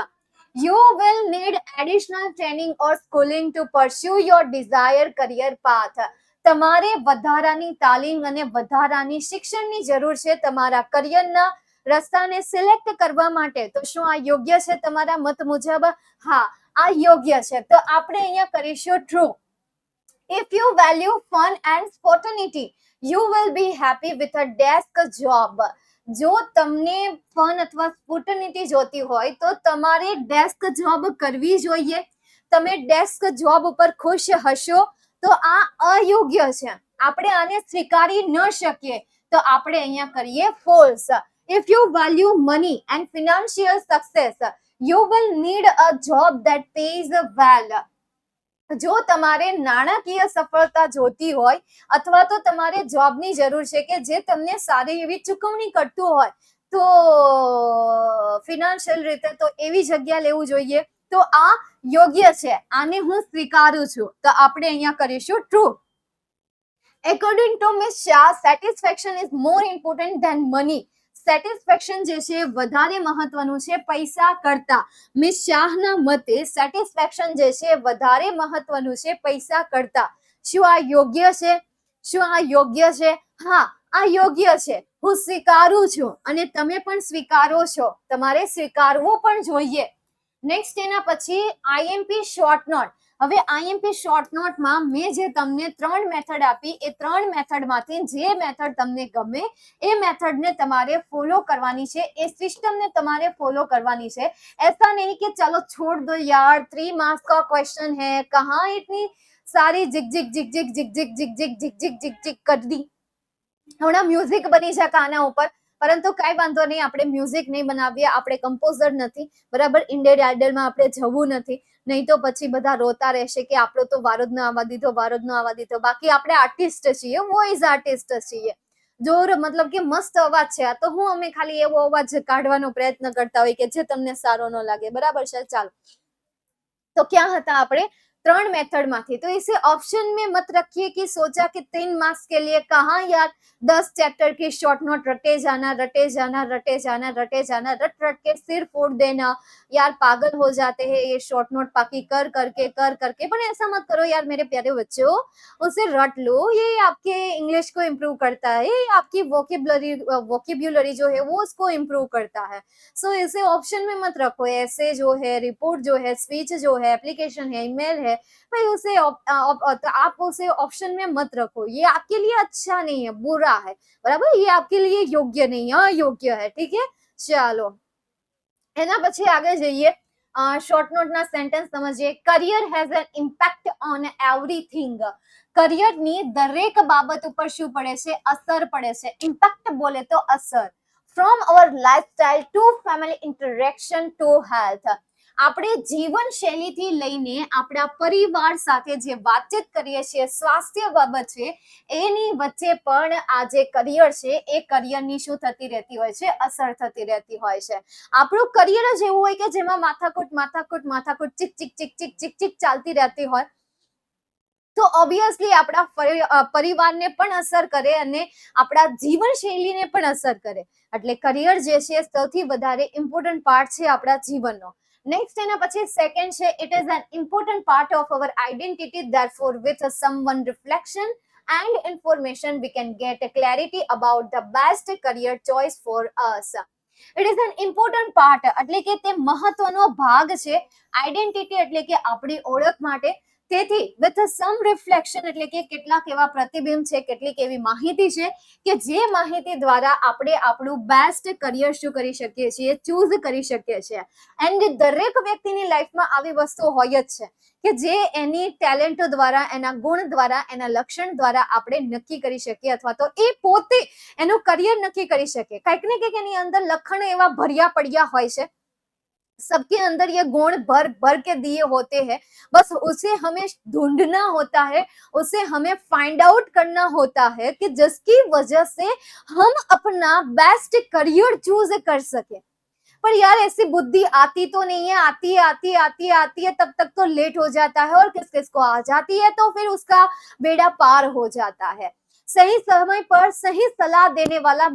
You will need additional training or schooling to pursue your desired career path. તમારે વધારાની તાલીમ અને વધારાની શિક્ષણની જરૂર છે તમારા કરિયરના રસ્તાને સિલેક્ટ કરવા માટે. તો શું આ યોગ્ય છે તમારા મત મુજબ? હા આ યોગ્ય છે. તો આપણે અહીંયા કરીશું true. If you value fun and spontaneity, you will be happy with a desk job. જો તમને ફન અથવા સ્પોન્ટેનિટી જોતી હોય તો તમારે ડેસ્ક જોબ કરવી જોઈએ. તમે ડેસ્ક જોબ ઉપર ખુશ હશો તો આ અયોગ્ય છે. આપણે આને સ્વીકારી ન શકીએ તો આપણે અહીંયા કરીએ false. If you value money and financial success, you will need a job that pays well. જો તમારે નાણાકીય સફળતા જોતી હોય અથવા તો તમારે જોબની જરૂર છે કે જે તમને સારી એવી ચૂકવણી કરતું હોય તો ફિનાન્શિયલ રીતે તો એવી જગ્યા લેવું જોઈએ. તો આ યોગ્ય છે, આને હું સ્વીકારું છું. તો આપણે અહીંયા કરીશું true. According to Ms. Shah, satisfaction is more important than money. Satisfaction જે છે વધારે મહત્વનું છે પૈસા કરતા. મિસ શાહના મતે સેટિસ્ફેક્શન જે છે વધારે મહત્વનું છે પૈસા કરતા. શું આ યોગ્ય છે? શું આ યોગ્ય છે? હા આ યોગ્ય છે. હું સ્વીકારું છું અને તમે પણ સ્વીકારો છો. તમારે સ્વીકારવું પણ જોઈએ. નેક્સ્ટ એના પછી આઈએમપી શોર્ટ નોટ. હવે આઈએમપી શોર્ટ નોટમાં મેં જે તમને 3 મેથડ આપી એ 3 મેથડમાંથી જે મેથડ તમને ગમે એ મેથડને તમારે ફોલો કરવાની છે. એ સિસ્ટમને તમારે ફોલો કરવાની છે. ऐसा नहीं कि चलो छोड़ दो यार 3 मार्क्स का क्वेश्चन है कहाँ इतनी सारी जिग जिग जिग जिग जिग जिग जिग जिग जिग जिग जिग जिग कर दी. હમણાં મ્યુઝિક બની શકે આના ઉપર, પરંતુ કઈ વાંધો નહીં, આપણે મ્યુઝિક નહીં બનાવીએ. આપણે કમ્પોઝર નથી બરાબર. ઇન્ડિયન આઇડલમાં આપણે જવું નથી, નહીં તો પછી બધા રોતા રહેશે કે આપણો તો વારો જ ન આવવા દીધો, વારો જ ન આવવા દીધો. બાકી આપણે આર્ટિસ્ટ છીએ, વોઇસ આર્ટિસ્ટ છીએ. જોર મતલબ કે મસ્ત અવાજ છે આ તો. હું અમે ખાલી એવો અવાજ કાઢવાનો પ્રયત્ન કરતા હોય કે જે તમને સારો ન લાગે. બરાબર છે. ચાલો તો ક્યાં હતા આપણે? 3 मेथड माथी. तो इसे ऑप्शन में मत रखिए कि सोचा कि 3 मार्क्स के लिए कहाँ यार 10 चैप्टर की शॉर्ट नोट रटे जाना रटे जाना रटे जाना रटे जाना, रट रट के सिर फोड़ देना. यार पागल हो जाते हैं ये शॉर्ट नोट बाकी कर करके. पर ऐसा मत करो यार मेरे प्यारे बच्चों, उसे रट लो. ये आपके इंग्लिश को इम्प्रूव करता है, आपकी वोकेब्युलरी जो है वो उसको इम्प्रूव करता है. सो इसे ऑप्शन में मत रखो. ऐसे जो है, रिपोर्ट जो है, स्पीच जो है, एप्लीकेशन है, ईमेल है, भाई उसे आप उसे ऑप्शन में मत रखो. ये आपके लिए अच्छा नहीं है, बुरा है. बराबर. ये आपके लिए योग्य नहीं है, अयोग्य है. ठीक है. ચાલો એના પછી આગળ જઈએ. શોર્ટ નોટ ના સેન્ટેન્સ સમજીએ. Career has an impact on everything. કરિયરની દરેક બાબત ઉપર શું પડે છે? અસર પડે છે. ઇમ્પેક્ટ બોલે તો અસર. From our lifestyle to family interaction to health. આપણે જીવનશૈલીથી લઈને આપણા પરિવાર સાથે જે વાતચીત કરીએ છીએ, સ્વાસ્થ્ય બાબત છે, એની વચ્ચે પણ આ જે કરિયર છે એ કરિયરની શું થતી રહેતી હોય છે? અસર થતી રહેતી હોય છે. આપણું કરિયર જ એવું હોય કે જેમાં માથાકૂટ માથાકૂટ માથાકૂટ ચીક ચીક ચીક ચીક ચીક ચીક ચાલતી રહેતી હોય તો ઓબ્વિયસલી આપણા પરિવારને પણ અસર કરે અને આપણા જીવનશૈલીને પણ અસર કરે. એટલે કરિયર જે છે સૌથી વધારે ઇમ્પોર્ટન્ટ પાર્ટ છે આપણા જીવનનો. નેક્સ્ટ એના પછી સેકન્ડ છે, it is an important part of our identity, therefore with someone reflection and information we can get clarity about the best career choice for us. It is an important part, એટલે કે તે મહત્વનો ભાગ છે identity એટલે કે આપણી ઓળખ માટે. તેથી with some reflection એટલે કે કેટલાક એવા પ્રતિબિંબ છે, કેટલીક એવી માહિતી છે કે જે માહિતી દ્વારા આપણે આપણું બેસ્ટ કરિયર શું કરી શકીએ છીએ, ચૂઝ કરી શકીએ છીએ. એન્ડ દરેક વ્યક્તિની લાઈફમાં આવી વસ્તુ હોય જ છે કે જે એની ટેલેન્ટ દ્વારા, એના ગુણ દ્વારા, એના લક્ષણ દ્વારા આપણે નક્કી કરી શકીએ અથવા તો એ પોતે એનું કરિયર નક્કી કરી શકે. કંઈક ને કંઈક એની અંદર લક્ષણ એવા ભર્યા પડ્યા હોય છે. सबके अंदर ये गुण भर भर के दिए होते हैं, बस उसे हमें ढूंढना होता है, उसे हमें फाइंड आउट करना होता है कि जिसकी वजह से हम अपना बेस्ट करियर चूज कर सके. पर यार ऐसी बुद्धि आती तो नहीं है, आती है तब तक तो लेट हो जाता है, और किस किस को आ जाती है तो फिर उसका बेड़ा पार हो जाता है. सही समय पर सही सलाह देने वाला,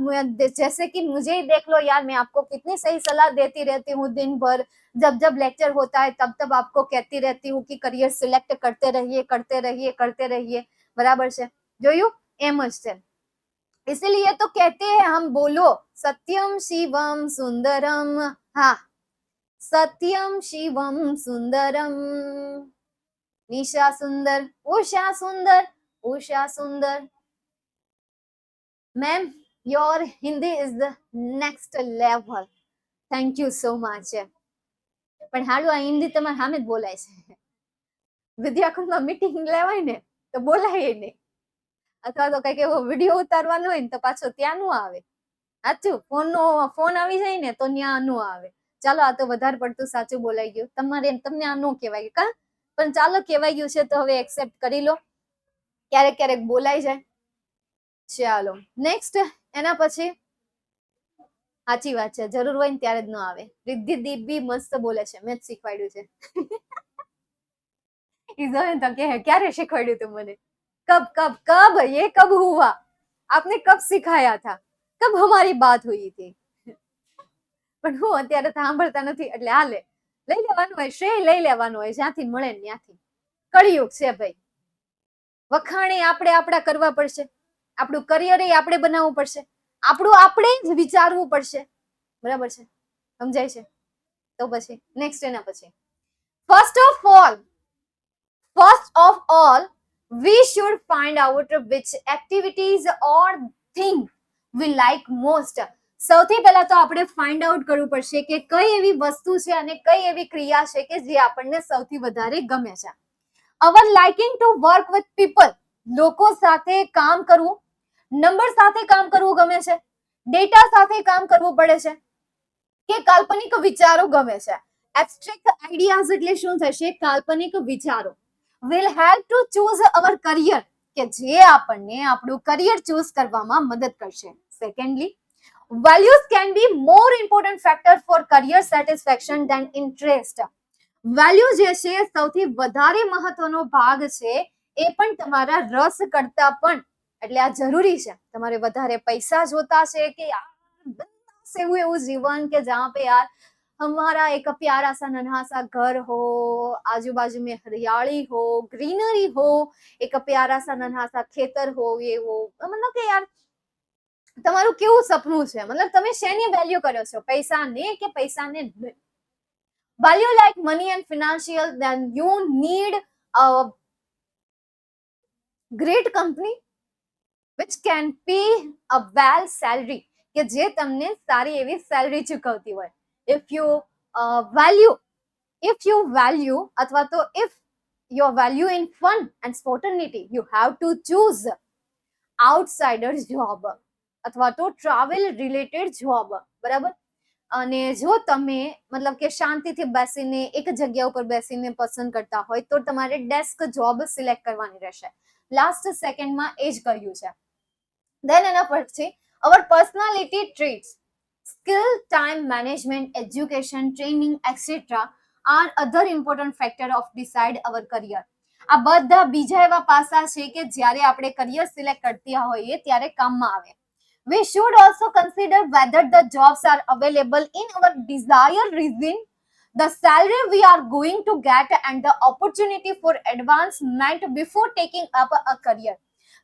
जैसे कि मुझे ही देख लो यार, मैं आपको कितनी सही सलाह देती रहती हूँ दिन भर. जब जब लेक्चर होता है तब तब आपको कहती रहती हूँ कि करियर सिलेक्ट करते रहिए, करते रहिए, करते रहिए. बराबर છે, જોયું? એમ જ છે. इसीलिए तो कहते हैं हम, बोलो सत्यम शिवम सुंदरम. हाँ, सत्यम शिवम सुंदरम. निशा सुंदर, उषा सुंदर, उषा सुंदर. Ma'am, your Hindi is the next level. Thank you so much. પણ હાડું આ હિન્દી તમારે સામે જ બોલાય છે. વિદ્યાકુંજમાં મીટિંગ લેવાય ને તો બોલાય નહીં, અથવા તો કઈક એવો વિડીયો ઉતારવાનો હોય ને તો પાછો ત્યાં નું આવે. સાચું, ફોન આવી જાય ને તો ત્યાં નું આવે. ચાલો, આ તો વધારે પડતું સાચું બોલાઈ ગયું. તમને આ નો કહેવાય કા, પણ ચાલો કહેવાય ગયું છે તો હવે એક્સેપ્ટ કરી લો. ક્યારેક ક્યારેક બોલાઈ જાય. ચાલો નેક્સ્ટ, એના પછી સાચી વાત છે, જરૂર હોય ને ત્યારે જ ન આવે. રિદ્ધિ દીપ બી મસ્ત બોલે છે, મેં જ શીખવાડ્યું છે. ઈ જોઈને તો કે ક્યારે શીખવાડ્યું તું મને? कब ये कब हुआ? आपने कब सिखाया था? कब हमारी बात हुई थी? પણ હું અત્યારે સાંભળતા નથી એટલે હાલે, લઈ લેવાનું હોય, શ્રેય લઈ લેવાનું હોય, જ્યાંથી મળે ને ત્યાંથી. કળિયુગ છે ભાઈ. વખાણે આપણે આપણા કરવા પડશે, આપણું કરિયર આપણે બનાવવું પડશે, આપણું આપણે જ વિચારવું પડશે. બરાબર છે, સમજાય છે? તો પછી નેક્સ્ટ, એના પછી first of all we should find out which activities or thing we like most. સૌથી પહેલા તો આપણે ફાઇન્ડ આઉટ કરવું પડશે કે કઈ એવી વસ્તુ છે અને કઈ એવી ક્રિયા છે કે જે આપણને સૌથી વધારે ગમે છે. our liking to work with people, લોકો સાથે કામ કરવું, નંબર સાથે કામ કરવું ગમે છે, ડેટા સાથે કામ કરવું પડે છે, કે કાલ્પનિક વિચારો ગમે છે. એબ્સ્ટ્રેક્ટ આઈડિયાઝ એટલે શું થશે? કાલ્પનિક વિચારો. will help to choose our career, કે જે આપણને આપણું કરિયર ચૂઝ કરવામાં મદદ કરશે. Secondly, values can be more important factor for career satisfaction than interest. Value જે છે સૌથી વધારે મહત્વનો ભાગ છે, એ પણ તમારા રસ કરતા પણ, એટલે આ જરૂરી છે. તમારે વધારે પૈસા જોતા છે કે એવું જીવન કે જहाँ पे यार हमारा एक प्यारा सा नन्हा सा घर हो, आजू बाजू में हरियाली हो, ग्रीनरी हो, एक प्यारा सा नन्हा सा खेतर हो, ये हो, मतलब કે યાર તમારું કેવું સપનું છે? મતલબ તમે શેની વેલ્યુ કરો છો? પૈસાને કે પૈસાને નહીં? value like money and financial, then you need a great company which can pay a well salary, કે જે તમને સારી એવી સેલરી ચૂકવતી હોય. if you value અથવા તો if your value in fun and spontaneity, you have to choose outsider job અથવા તો travel related job. બરાબર? અને જો તમે મતલબ કે શાંતિથી બેસીને એક જગ્યા ઉપર બેસીને પસંદ કરતા હોય તો તમારે ડેસ્ક જોબ સિલેક્ટ કરવાની રહેશે. લાસ્ટ સેકન્ડમાં એ જ કર્યું છે. દેન એના પછી our personality traits, skill, time management, education, training, etc. are other important factor of decide our career. આ બધા બીજા એવા પાસા છે કે જ્યારે આપણે કરિયર સિલેક્ટ કરતા હોઈએ ત્યારે કામમાં આવે. We should also consider whether the jobs are available in our desired region, the salary we are going to get, and the opportunity for advancement before taking up a career.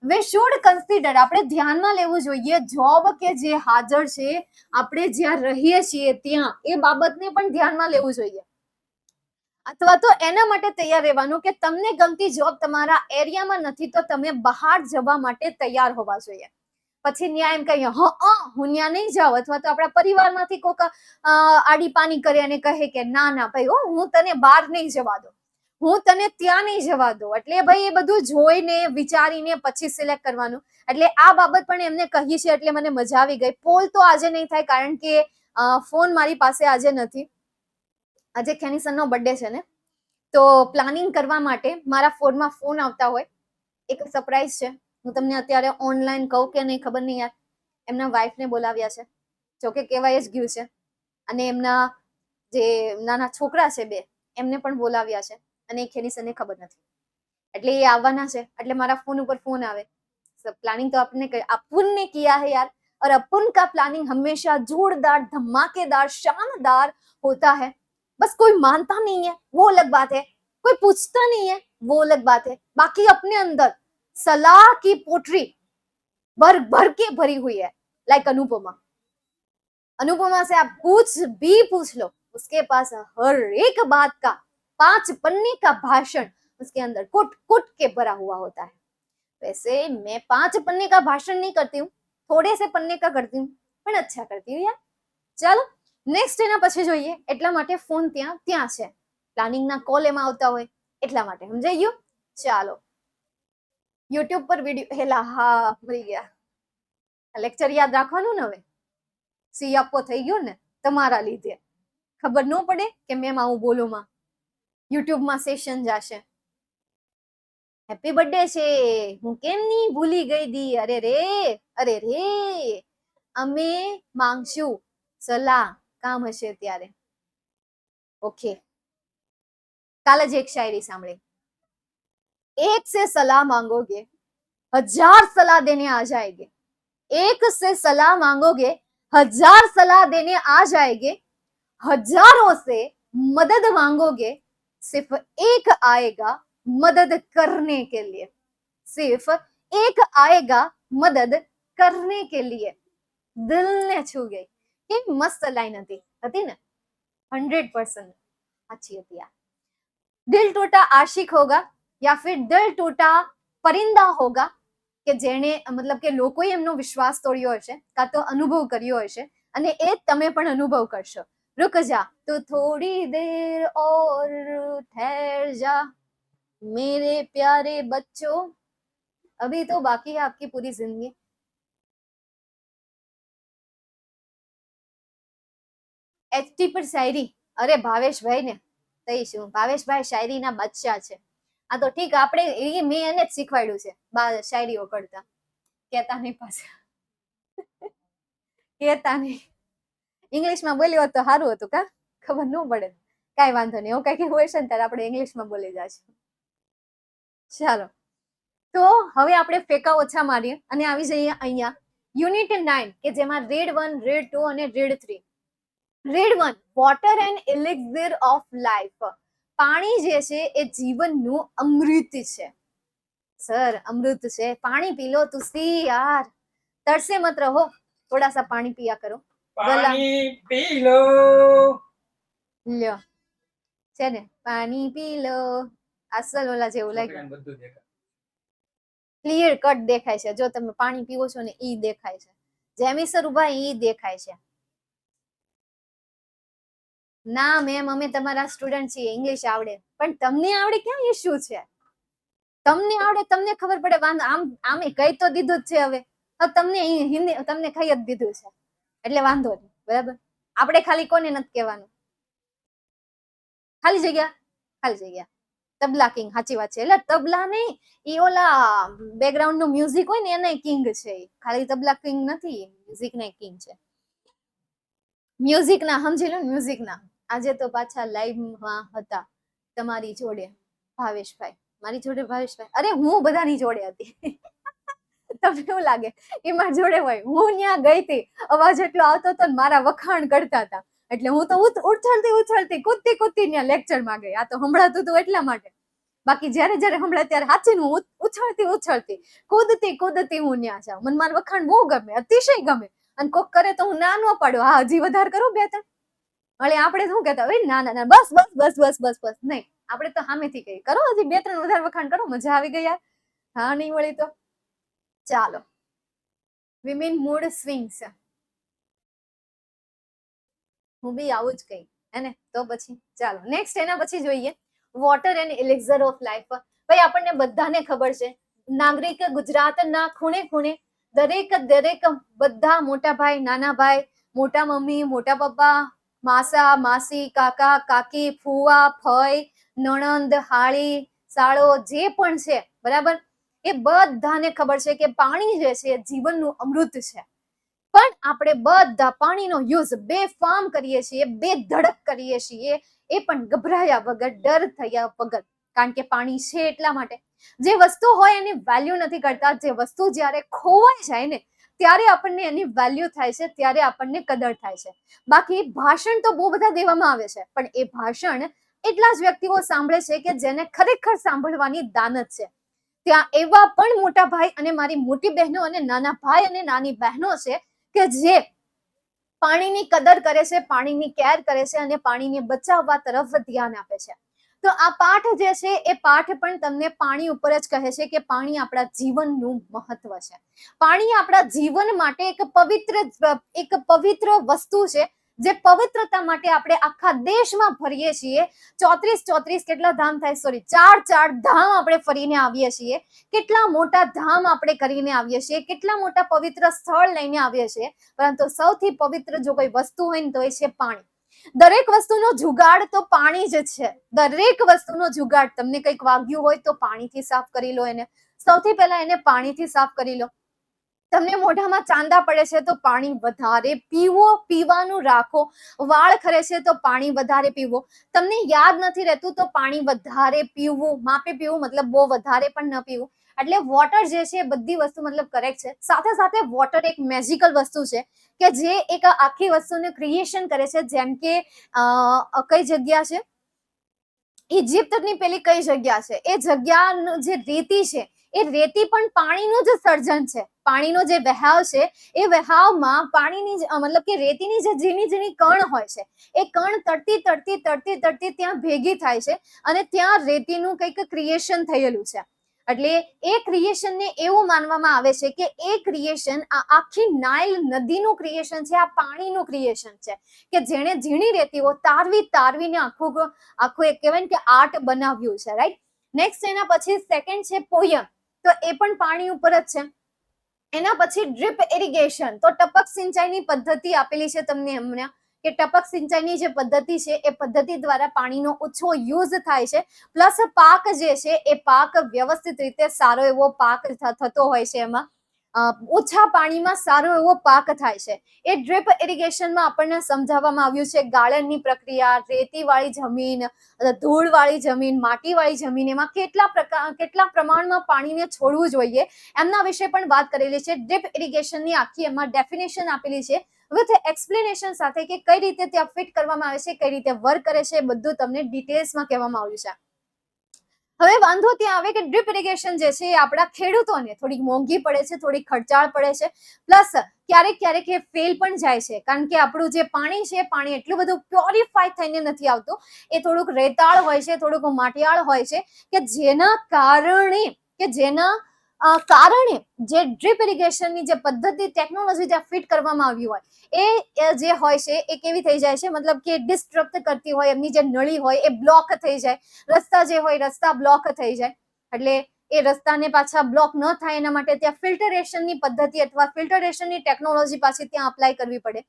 We should consider, આપણે ધ્યાનમાં લેવું જોઈએ job કે જે હાજર છે આપણે જ્યાં રહીએ છીએ ત્યાં, એ બાબતને પણ ધ્યાનમાં લેવું જોઈએ. અથવા તો એના માટે તૈયાર રહેવાનું કે તમને ગમતી જોબ તમારા એરિયામાં નથી તો તમે બહાર જવા માટે તૈયાર હોવા જોઈએ. પછી ન્યાય એમ કહીએ હું ત્યાં નહીં જાઉં, અથવા તો આપણા પરિવારમાંથી કોઈક આડી પાની કરે અને કહે કે ના ના ભાઈ હું તને બહાર નહીં જવા દઉં, હું તને ત્યાં નહીં જવા દઉં. એટલે ભાઈ એ બધું જોઈને વિચારીને પછી સિલેક્ટ કરવાનું. એટલે આ બાબત પણ એમને કહી છે એટલે મને મજા આવી ગઈ. પોલ તો આજે નહીં થાય કારણ કે ફોન મારી પાસે આજે નથી. આજે ખેનીસનનો બર્થડે છે ને, તો પ્લાનિંગ કરવા માટે મારા ફોનમાં ફોન આવતા હોય. એક સરપ્રાઈઝ છે, હું તમને અત્યારે ઓનલાઈન કહું કે નહીં ખબર નહીં યાર. એમના વાઈફને બોલાવ્યા છે, જોકે કહેવાય જ ગયું છે, અને એમના જે નાના છોકરા છે 2 એમને પણ બોલાવ્યા છે, અને એ ખેનીસનને ખબર નથી. એટલે એ આવવાના છે, એટલે મારા ફોન ઉપર ફોન આવે. प्लानिंग तो अपन ने किया है यार, और अपन का प्लानिंग हमेशा जोरदार धमाकेदार शानदार होता है. बस कोई मानता नहीं है वो अलग बात है, कोई पूछता नहीं है वो अलग बात है. बाकी अपने अंदर सलाह की पोटरी भर भर के भरी हुई है. लाइक अनुपमा, अनुपमा से आप कुछ भी पूछ लो, उसके पास हर एक बात का 5 पन्ने का भाषण उसके अंदर कुट कुट के भरा हुआ होता है. वैसे मैं 5 पन्ने का भाषण नहीं करती हूँ, थोड़े से पन्ने का करती हूँ, પણ અચ્છા કરતી હું યાર. ચાલો નેક્સ્ટ એના પછી જોઈએ. એટલા માટે ફોન ત્યાં છે, પ્લાનિંગ ના કોલ એમાં આવતા હોય એટલા માટે, સમજાઈ ગયું? ચાલો યુટ્યુબ પર વિડિયો હેલા હા ભરી ગયા. લેક્ચર યાદ રાખવાનું ને, હવે સી આપો થઈ ગયો ને તમારા લીધે. ખબર ન પડે કે મેમ આવું બોલું માં યુટ્યુબમાં સેશન જશે. હેપી બર્થડે છે, હું કેમ નહીં ભૂલી ગઈ દી. અરે રે અમે માંગશું સલાહ, કામ હશે ત્યારે. ઓકે, કાલે જ એક શાયરી સાંભળી. एक से सलाह मांगोगे 1000 सलाह देने आ जाएंगे, एक से सलाह मांगोगे 1000 सलाह देने आ जाएंगे, हजारों से मदद मांगोगे सिर्फ एक आएगा मदद करने के लिए, सिर्फ एक आएगा मदद करने के लिए. दिल ने छू गई. કે મસ્ત લાઈન હતી ને, 100% अच्छी હતી યાર. દિલ ટૂટા આશિક હોગા યા ફિર દિલ ટૂટા પરિંદા હોગા, કે જેણે મતલબ કે લોકોએ એમનો વિશ્વાસ તોડ્યો હશે કાં તો અનુભવ કર્યો હશે, અને એ તમે પણ અનુભવ કરશો. रुक जा तो थोड़ी देर और ठहर जा मेरे प्यारे बच्चों, अभी तो बाकी है आपकी पूरी जिंदगी. એચટી પર શાયરી, અરે ભાવેશભાઈ ને કહીશું, ભાવેશભાઈ શાયરી ના બાદશાહ છે. આ તો ઠીક, આપણે મેં એને જ શીખવાડ્યું છે શાયરીઓ કરતા. કેતા નહીં પાછા, કેતા નહીં. ઇંગ્લિશમાં બોલ્યો હોત તો સારું હતું, કા ખબર ન પડે. કાંઈ વાંધો નહીં, એવું કઈ હોય છે ને ત્યારે આપણે ઇંગ્લિશમાં બોલી જશું. ચાલો તો હવે આપણે ફેંકા ઓછા મારીએ અને આવી જઈએ અહીંયા યુનિટ 9, કે જેમાં રીડ 1, રીડ 2 અને read 3. Read 1, water and elixir of life. પાણી જે છે એ જીવનનું અમૃત છે. સર અમૃત છે, પાણી પી લો તુસી યાર, તરસે મત રહો, થોડા સા પાણી પિયા કરો. પાણી પી લો લ્યો છે ને, પાણી પી લો. અસલ ઓલા જેવું લાગ્યું, ક્લિયર કટ દેખાય છે. જો તમે પાણી પીવો છો ને ઈ દેખાય છે. જેમીસર ઉભા ઈ દેખાય છે. ના મેમ અમે તમારા સ્ટુડન્ટ છીએ, ઇંગ્લિશ આવડે. પણ તમને આવડે ક્યાં ઇશ્યુ છે? તમને આવડે, તમને ખબર પડે, વાંધો. આમે કહી તો દીધું જ છે. હવે તમને હિન્દી તમને કહી જ દીધું છે એટલે વાંધો નહીં, બરાબર. આપણે ખાલી કોને નથી કહેવાનું, ખાલી જગ્યા તબલા કિંગ. સાચી વાત છે. એટલે તબલા નહીં, ઈ ઓલા બેકગ્રાઉન્ડ નું મ્યુઝિક હોય ને એને કિંગ છે. ખાલી તબલા કિંગ નથી, મ્યુઝિક ના કિંગ છે. મ્યુઝિક ના સમજી લો, મ્યુઝિક ના. આજે તો પાછા લાઈવ માં હતા તમારી જોડે ભાવેશભાઈ, મારી જોડે ભાવેશભાઈ. અરે હું બધાની જોડે હતી. તમને એવું લાગે એ મારી જોડે હોય? હું ત્યાં ગઈ હતી, અવાજ એટલો આવતો હતો ને મારા વખાણ કરતા હતા, એટલે હું તો ઉછળતી કૂદતી ત્યાં લેક્ચર માં ગઈ. આ તો સંભળાતું હતું એટલા માટે. બાકી જ્યારે જ્યારે હમણાં ત્યારે સાચી હું ઉછળતી કૂદતી હું ન્યા જાઉં. મને મારું વખાણ બહુ ગમે, અતિશય ગમે. અને કોક કરે તો હું ના ન પાડું, હા હજી વધારે કરો 2-3. એટલે આપણે શું કહેતા હોય, ના ના ના બસ બસ બસ બસ બસ બસ. નહીં, આપણે તો સામેથી કહીએ, કરો હજી 2-3 વધારે વખાણ કરો, મજા આવી ગઈ યાર. હા નહીં વળી તો ચાલો. વિમેન મૂડ સ્વિંગ્સ, હું બી આવું જ કઈ હે ને. તો પછી ચાલો નેક્સ્ટ એના પછી જોઈએ વોટર એન્ડ એલિક્ઝર ઓફ લાઈફ. ભાઈ આપણને બધાને ખબર છે, નાગરિક ગુજરાતના ખૂણે ખૂણે દરેક બધા મોટા ભાઈ, નાના ભાઈ, મોટા મમ્મી, મોટા પપ્પા, માસા, માસી, કાકા, કાકી, ફુવા, ફઈ, નણંદ, હાળી, સાળો જે પણ છે બરાબર, એ બધાને ખબર છે કે પાણી જે છે જીવનનું અમૃત છે. પણ આપણે બધા પાણીનો યુઝ બેફામ કરીએ છીએ, બેધડક કરીએ છીએ, એ પણ ગભરાયા વગર, ડર થયા વગર. કારણ કે પાણી છે એટલા માટે. જે વસ્તુ હોય એની વેલ્યુ નથી કરતા, જે વસ્તુ જ્યારે ખોવાઈ જાય ને ત્યારે આપણને એની વેલ્યુ થાય છે, ત્યારે આપણને કદર થાય છે. બાકી ભાષણ તો બહુ બધા દેવામાં આવે છે, પણ એ ભાષણ એટલા જ વ્યક્તિઓ સાંભળે છે કે જેને ખરેખર સાંભળવાની દાનત છે. ત્યાં એવા પણ મોટા ભાઈ અને મારી મોટી બહેનો અને નાના ભાઈ અને નાની બહેનો છે કે જે પાણીની કદર કરે છે, પાણીની કેર કરે છે અને પાણીને બચાવવા તરફ ધ્યાન આપે છે. તો આ પાઠ જે છે એ પાઠ પણ તમને પાણી ઉપર જ કહે છે કે પાણી આપણા જીવનનું મહત્વ છે. પાણી આપણા જીવન માટે એક પવિત્ર વસ્તુ છે, જે પવિત્રતા માટે આપણે આખા દેશમાં ફરીએ છીએ. 34 કેટલા ધામ થાય, સોરી 4 ધામ આપણે ફરીને આવીએ છીએ. કેટલા મોટા ધામ આપણે કરીને આવીએ છીએ, કેટલા મોટા પવિત્ર સ્થળ લઈને આવીએ છીએ. પરંતુ સૌથી પવિત્ર જો કોઈ વસ્તુ હોય ને તો એ છે પાણી. દરેક વસ્તુનો જુગાડ તો પાણી જ છે. દરેક વસ્તુનો જુગાડ, તમને કંઈક વાગ્યું હોય તો પાણીથી સાફ કરી લો એને. સૌથી પહેલા એને પાણીથી સાફ કરી લો. તમને મોઢામાં ચાંદા પડે છે તો પાણી વધારે પીવો, પીવાનું રાખો. વાળ ખરે છે તો પાણી વધારે પીવો. તમને યાદ નથી રહેતું તો પાણી વધારે પીવું, માપે પીવું, મતલબ બહુ વધારે પણ ન પીવું. એટલે વોટર જે છે બધી વસ્તુ મતલબ કરેક્ટ છે. સાથે સાથે વોટર એક મેજિકલ વસ્તુ છે કે જે એક આખી વસ્તુને ક્રિએશન કરે છે. જેમ કે કઈ જગ્યા છે, ઇજિપ્તની પેલી કઈ જગ્યા છે, એ જગ્યાનું જે રેતી છે એ રેતી પણ પાણીનું જ સર્જન છે. પાણીનો જે વહાવ છે એ વહાવમાં પાણીની મતલબ કે રેતીની જે ઝીણી ઝીણી કણ હોય છે, એ કણ તરતી ત્યાં ભેગી થાય છે અને ત્યાં રેતીનું કંઈક ક્રિએશન થયેલું છે. એટલે એ ક્રિએશનને એવું માનવામાં આવે છે કે એ ક્રિએશન આ આખી નાઇલ નદીનું ક્રિએશન છે, આ પાણીનું ક્રિએશન છે કે જેણે ઝીણી રેતીઓ તારવીને આખું એક કહેવાય કે આર્ટ બનાવ્યું છે. રાઈટ. નેક્સ્ટ એના પછી સેકન્ડ છે પોયમ, તો એ પણ પાણી ઉપર જ છે. એના પછી ડ્રીપ ઇરિગેશન, તો ટપક સિંચાઈની પદ્ધતિ આપેલી છે તમને હમણાં, કે ટપક સિંચાઈની જે પદ્ધતિ છે એ પદ્ધતિ દ્વારા પાણીનો ઓછો યુઝ થાય છે. પ્લસ પાક જે છે એ પાક વ્યવસ્થિત રીતે સારો એવો પાક થતો હોય છે. એમાં ઓછા પાણીમાં સારો એવો પાક થાય છે. એ ડ્રીપ ઇરિગેશનમાં આપણને સમજાવવામાં આવ્યું છે ગાળણની પ્રક્રિયા, રેતીવાળી જમીન, ધૂળવાળી જમીન, માટીવાળી જમીન, એમાં કેટલા પ્રમાણમાં પાણીને છોડવું જોઈએ એમના વિશે પણ વાત કરેલી છે. ડ્રીપ ઇરિગેશનની આખી એમાં ડેફિનેશન આપેલી છે વિથ એક્સપ્લેનેશન સાથે કે કઈ રીતે ત્યાં ફિટ કરવામાં આવે છે, કઈ રીતે વર્ક કરે છે, બધું તમને ડિટેલ્સમાં કહેવામાં આવ્યું છે. હવે વાંધો ત્યાં આવે કે ડ્રીપ ઇરિગેશન જે છે એ આપણા ખેડૂતોને થોડીક મોંઘી પડે છે, થોડીક ખર્ચાળ પડે છે. પ્લસ ક્યારેક એ ફેલ પણ જાય છે, કારણ કે આપણું જે પાણી છે, પાણી એટલું બધું પ્યોરિફાય થઈને નથી આવતું. એ થોડુંક રેતાળ હોય છે, થોડુંક માટિયાળ હોય છે, કે જેના કારણે જે ડ્રીપ ઇરિગેશનની જે પદ્ધતિ, ટેકનોલોજી જ્યાં ફિટ કરવામાં આવી હોય એ જે હોય છે એ કેવી થઈ જાય છે, મતલબ કે ડિસ્ટ્રક્ટ કરતી હોય, એમની જે નળી હોય એ બ્લોક થઈ જાય, રસ્તા જે હોય રસ્તા બ્લોક થઈ જાય. એટલે એ રસ્તાને પાછા બ્લોક ન થાય એના માટે ત્યાં ફિલ્ટરેશનની પદ્ધતિ અથવા ફિલ્ટરેશનની ટેકનોલોજી પાછી ત્યાં અપ્લાય કરવી પડે.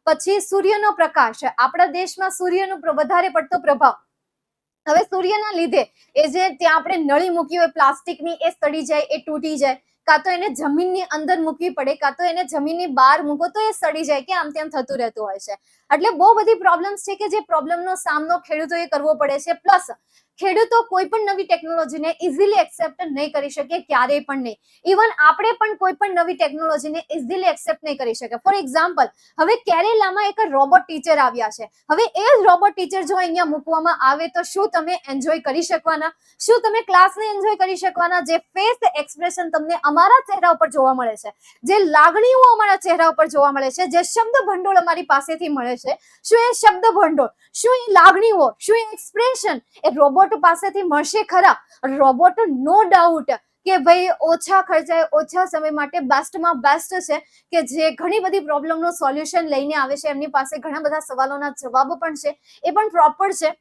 પછી સૂર્યનો પ્રકાશ, આપણા દેશમાં સૂર્યનો વધારે પડતો પ્રભાવ. હવે સૂર્યના લીધે એ જે ત્યાં આપણે નળી મૂકી હોય પ્લાસ્ટિકની, એ સડી જાય, એ તૂટી જાય. કાં તો એને જમીનની અંદર મૂકવી પડે, કાં તો એને જમીનની બહાર મૂકો તો એ સડી જાય, કે આમ તેમ થતું રહેતું હોય છે. એટલે બહુ બધી પ્રોબ્લેમ્સ છે કે જે પ્રોબ્લેમનો સામનો ખેડૂતોએ કરવો પડે છે. પ્લસ ખેડૂતો કોઈ પણ નવી ટેકનોલોજીને ઇઝીલી એક્સેપ્ટ નહીં કરી શકે, ક્યારેય પણ નહીં. ઇવન આપણે પણ કોઈ પણ નવી ટેકનોલોજીને ઇઝીલી એક્સેપ્ટ નહીં કરી શકે. ફોર એક્ઝામ્પલ, હવે કેરેલામાં એક રોબોટ ટીચર આવ્યા છે. હવે એ જ રોબોટ ટીચર જો અહીંયા મૂકવામાં આવે તો શું તમે એન્જોય કરી શકવાના? શું તમે ક્લાસને એન્જોય કરી શકવાના? જે ફેસ એક્સપ્રેશન તમને અમારા ચહેરા ઉપર જોવા મળે છે, જે લાગણીઓ અમારા ચહેરા ઉપર જોવા મળે છે, જે શબ્દ ભંડોળ અમારી પાસેથી મળે છે, શું એ શબ્દ ભંડોળ, શું એ લાગણીઓ, શું એ એક્સપ્રેશન એ રોબોટ પાસેથી મળશે ખરા? રોબોટ નો ડાઉટ કે ભાઈ ઓછા ખર્ચાએ ઓછા સમય માટે બેસ્ટમાં બેસ્ટ છે, કે જે ઘણી બધી પ્રોબ્લેમનું સોલ્યુશન લઈને આવે છે. એમની પાસે ઘણા બધા સવાલોના જવાબો પણ છે, એ પણ પ્રોપર છે,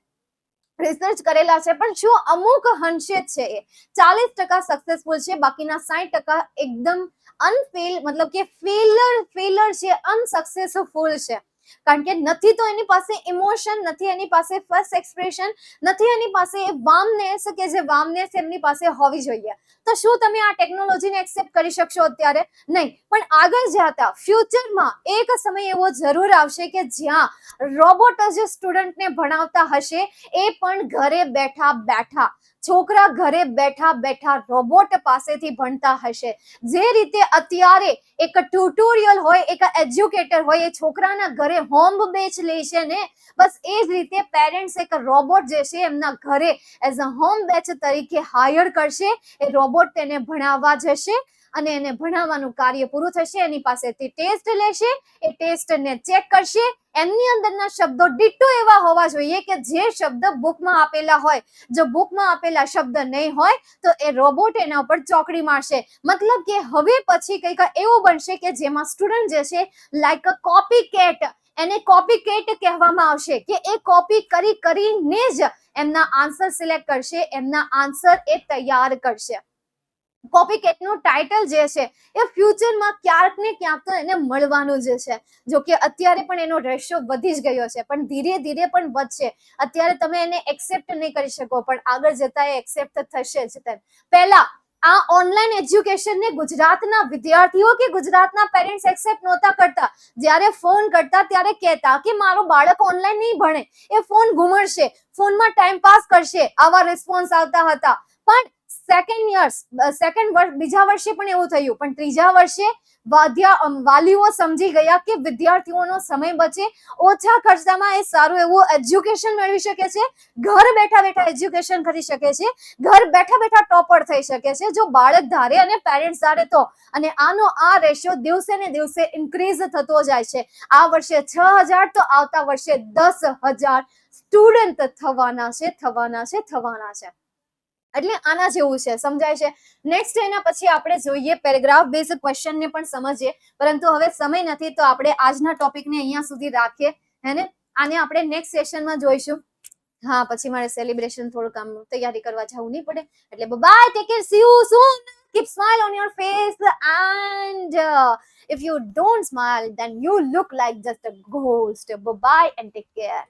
રિસર્ચ કરેલા છે. પણ શું અમુક અંશે છે એ 40% સક્સેસફુલ છે, બાકીના 60% એકદમ મતલબ કે ફેલર છે, અનસક્સેસફુલ છે. કારણ કે નથી તો એની પાસે ઇમોશન, નથી એની પાસે ફર્સ્ટ એક્સપ્રેશન, નથી એની પાસે એ વાર્મનેસ કે જે વાર્મનેસ એમની પાસે હોવી જોઈએ. તો શું તમે આ ટેકનોલોજીને એક્સેપ્ટ કરી શકશો અત્યારે? નહીં. પણ આગળ જતા ફ્યુચરમાં એક સમય એવો જરૂર આવશે કે જ્યાં રોબોટ જે સ્ટુડન્ટને ભણાવતા હશે એ પણ ઘરે બેઠા બેઠા, છોકરા ઘરે બેઠા બેઠા રોબોટ પાસેથી ભણતા હશે. જે રીતે અત્યારે એક ટ્યુટોરિયલ હોય, એક એજ્યુકેટર હોય, એ છોકરાના ઘરે હોમ બેચ લે છે ને, બસ એ જ રીતે પેરેન્ટ્સ એક રોબોટ જે છે એમના ઘરે એઝ અ હોમ બેચ તરીકે હાયર કરશે. એ રોબોટ તેને ભણાવવા જશે અને એને ભણાવવાનું કાર્ય પૂરું થશે, એની પાસેથી ટેસ્ટ લેશે, એ ટેસ્ટને ચેક કરશે. એમની અંદરના શબ્દો ડિટ્ટો એવા હોવા જોઈએ કે જે શબ્દ બુકમાં આપેલા હોય. જો બુકમાં આપેલા શબ્દ નહીં હોય તો એ રોબોટ એના ઉપર ચોકડી મારશે. મતલબ કે હવે પછી કંઈક એવું બનશે કે જેમાં સ્ટુડન્ટ જે છે લાઈક અ કોપી કેટ, એને કોપી કેટ કહેવામાં આવશે, કે એ કોપી કરીને જ એમના આન્સર સિલેક્ટ કરશે, એમના આન્સર એ તૈયાર કરશે. કોપી કેટનું ટાઇટલ જે છે એ ફ્યુચરમાં ક્યાંક ને ક્યાંક તો એને મળવાનું જ છે. જો કે અત્યારે પણ એનો રેશિયો વધી જ ગયો છે, પણ ધીરે ધીરે પણ વધશે. અત્યારે તમે એને એક્સેપ્ટ નહીં કરી શકો, પણ આગળ જતા એ એક્સેપ્ટ થશે જ. તેમ પહેલા આ ઓનલાઈન એજ્યુકેશનને ગુજરાતના વિદ્યાર્થીઓ કે ગુજરાતના પેરેન્ટ્સ એક્સેપ્ટ નહોતા કરતા. જ્યારે ફોન કરતા ત્યારે કહેતા કે મારો બાળક ઓનલાઈન નહીં ભણે, એ ફોન ઘુમાડશે, ફોનમાં ટાઈમ પાસ કરશે, આવા રિસ્પોન્સ આવતા હતા. પણ બીજા વર્ષે પણ એવું થયું, પણ ત્રીજા વર્ષે વાલીઓ સમજી ગયા કે વિદ્યાર્થીઓનો સમય બચે, ઓછા ખર્ચામાં એ સારું એવું એજ્યુકેશન મેળવી શકે છે, ઘર બેઠા બેઠા એજ્યુકેશન કરી શકે છે, ઘર બેઠા બેઠા ટોપર થઈ શકે છે જો બાળક ધારે અને પેરેન્ટ્સ ધારે તો. અને આનો આ રેશિયો દિવસે ને દિવસે ઇન્ક્રીઝ થતો જાય છે. આ વર્ષે 6,000 તો આવતા વર્ષે 10,000 સ્ટુડન્ટ થવાના છે. એટલે આના જેવું છે, સમજાય છે? નેક્સ્ટ એના પછી આપણે જોઈએ પેરેગ્રાફ બેઝ ક્વેશ્ચનને પણ સમજીએ, પરંતુ હવે સમય નથી તો આપણે આજના ટોપિકને અહીંયા સુધી રાખીએ, હે ને? આને આપણે નેક્સ્ટ સેશનમાં જોઈશું. હા, પછી મારે સેલિબ્રેશન થોડું કામ તૈયારી કરવા જવું નહીં પડે. એટલે bye, take care, see you soon, keep smile on your face, and if you don't smile then you look like just a ghost. Bye bye and take care.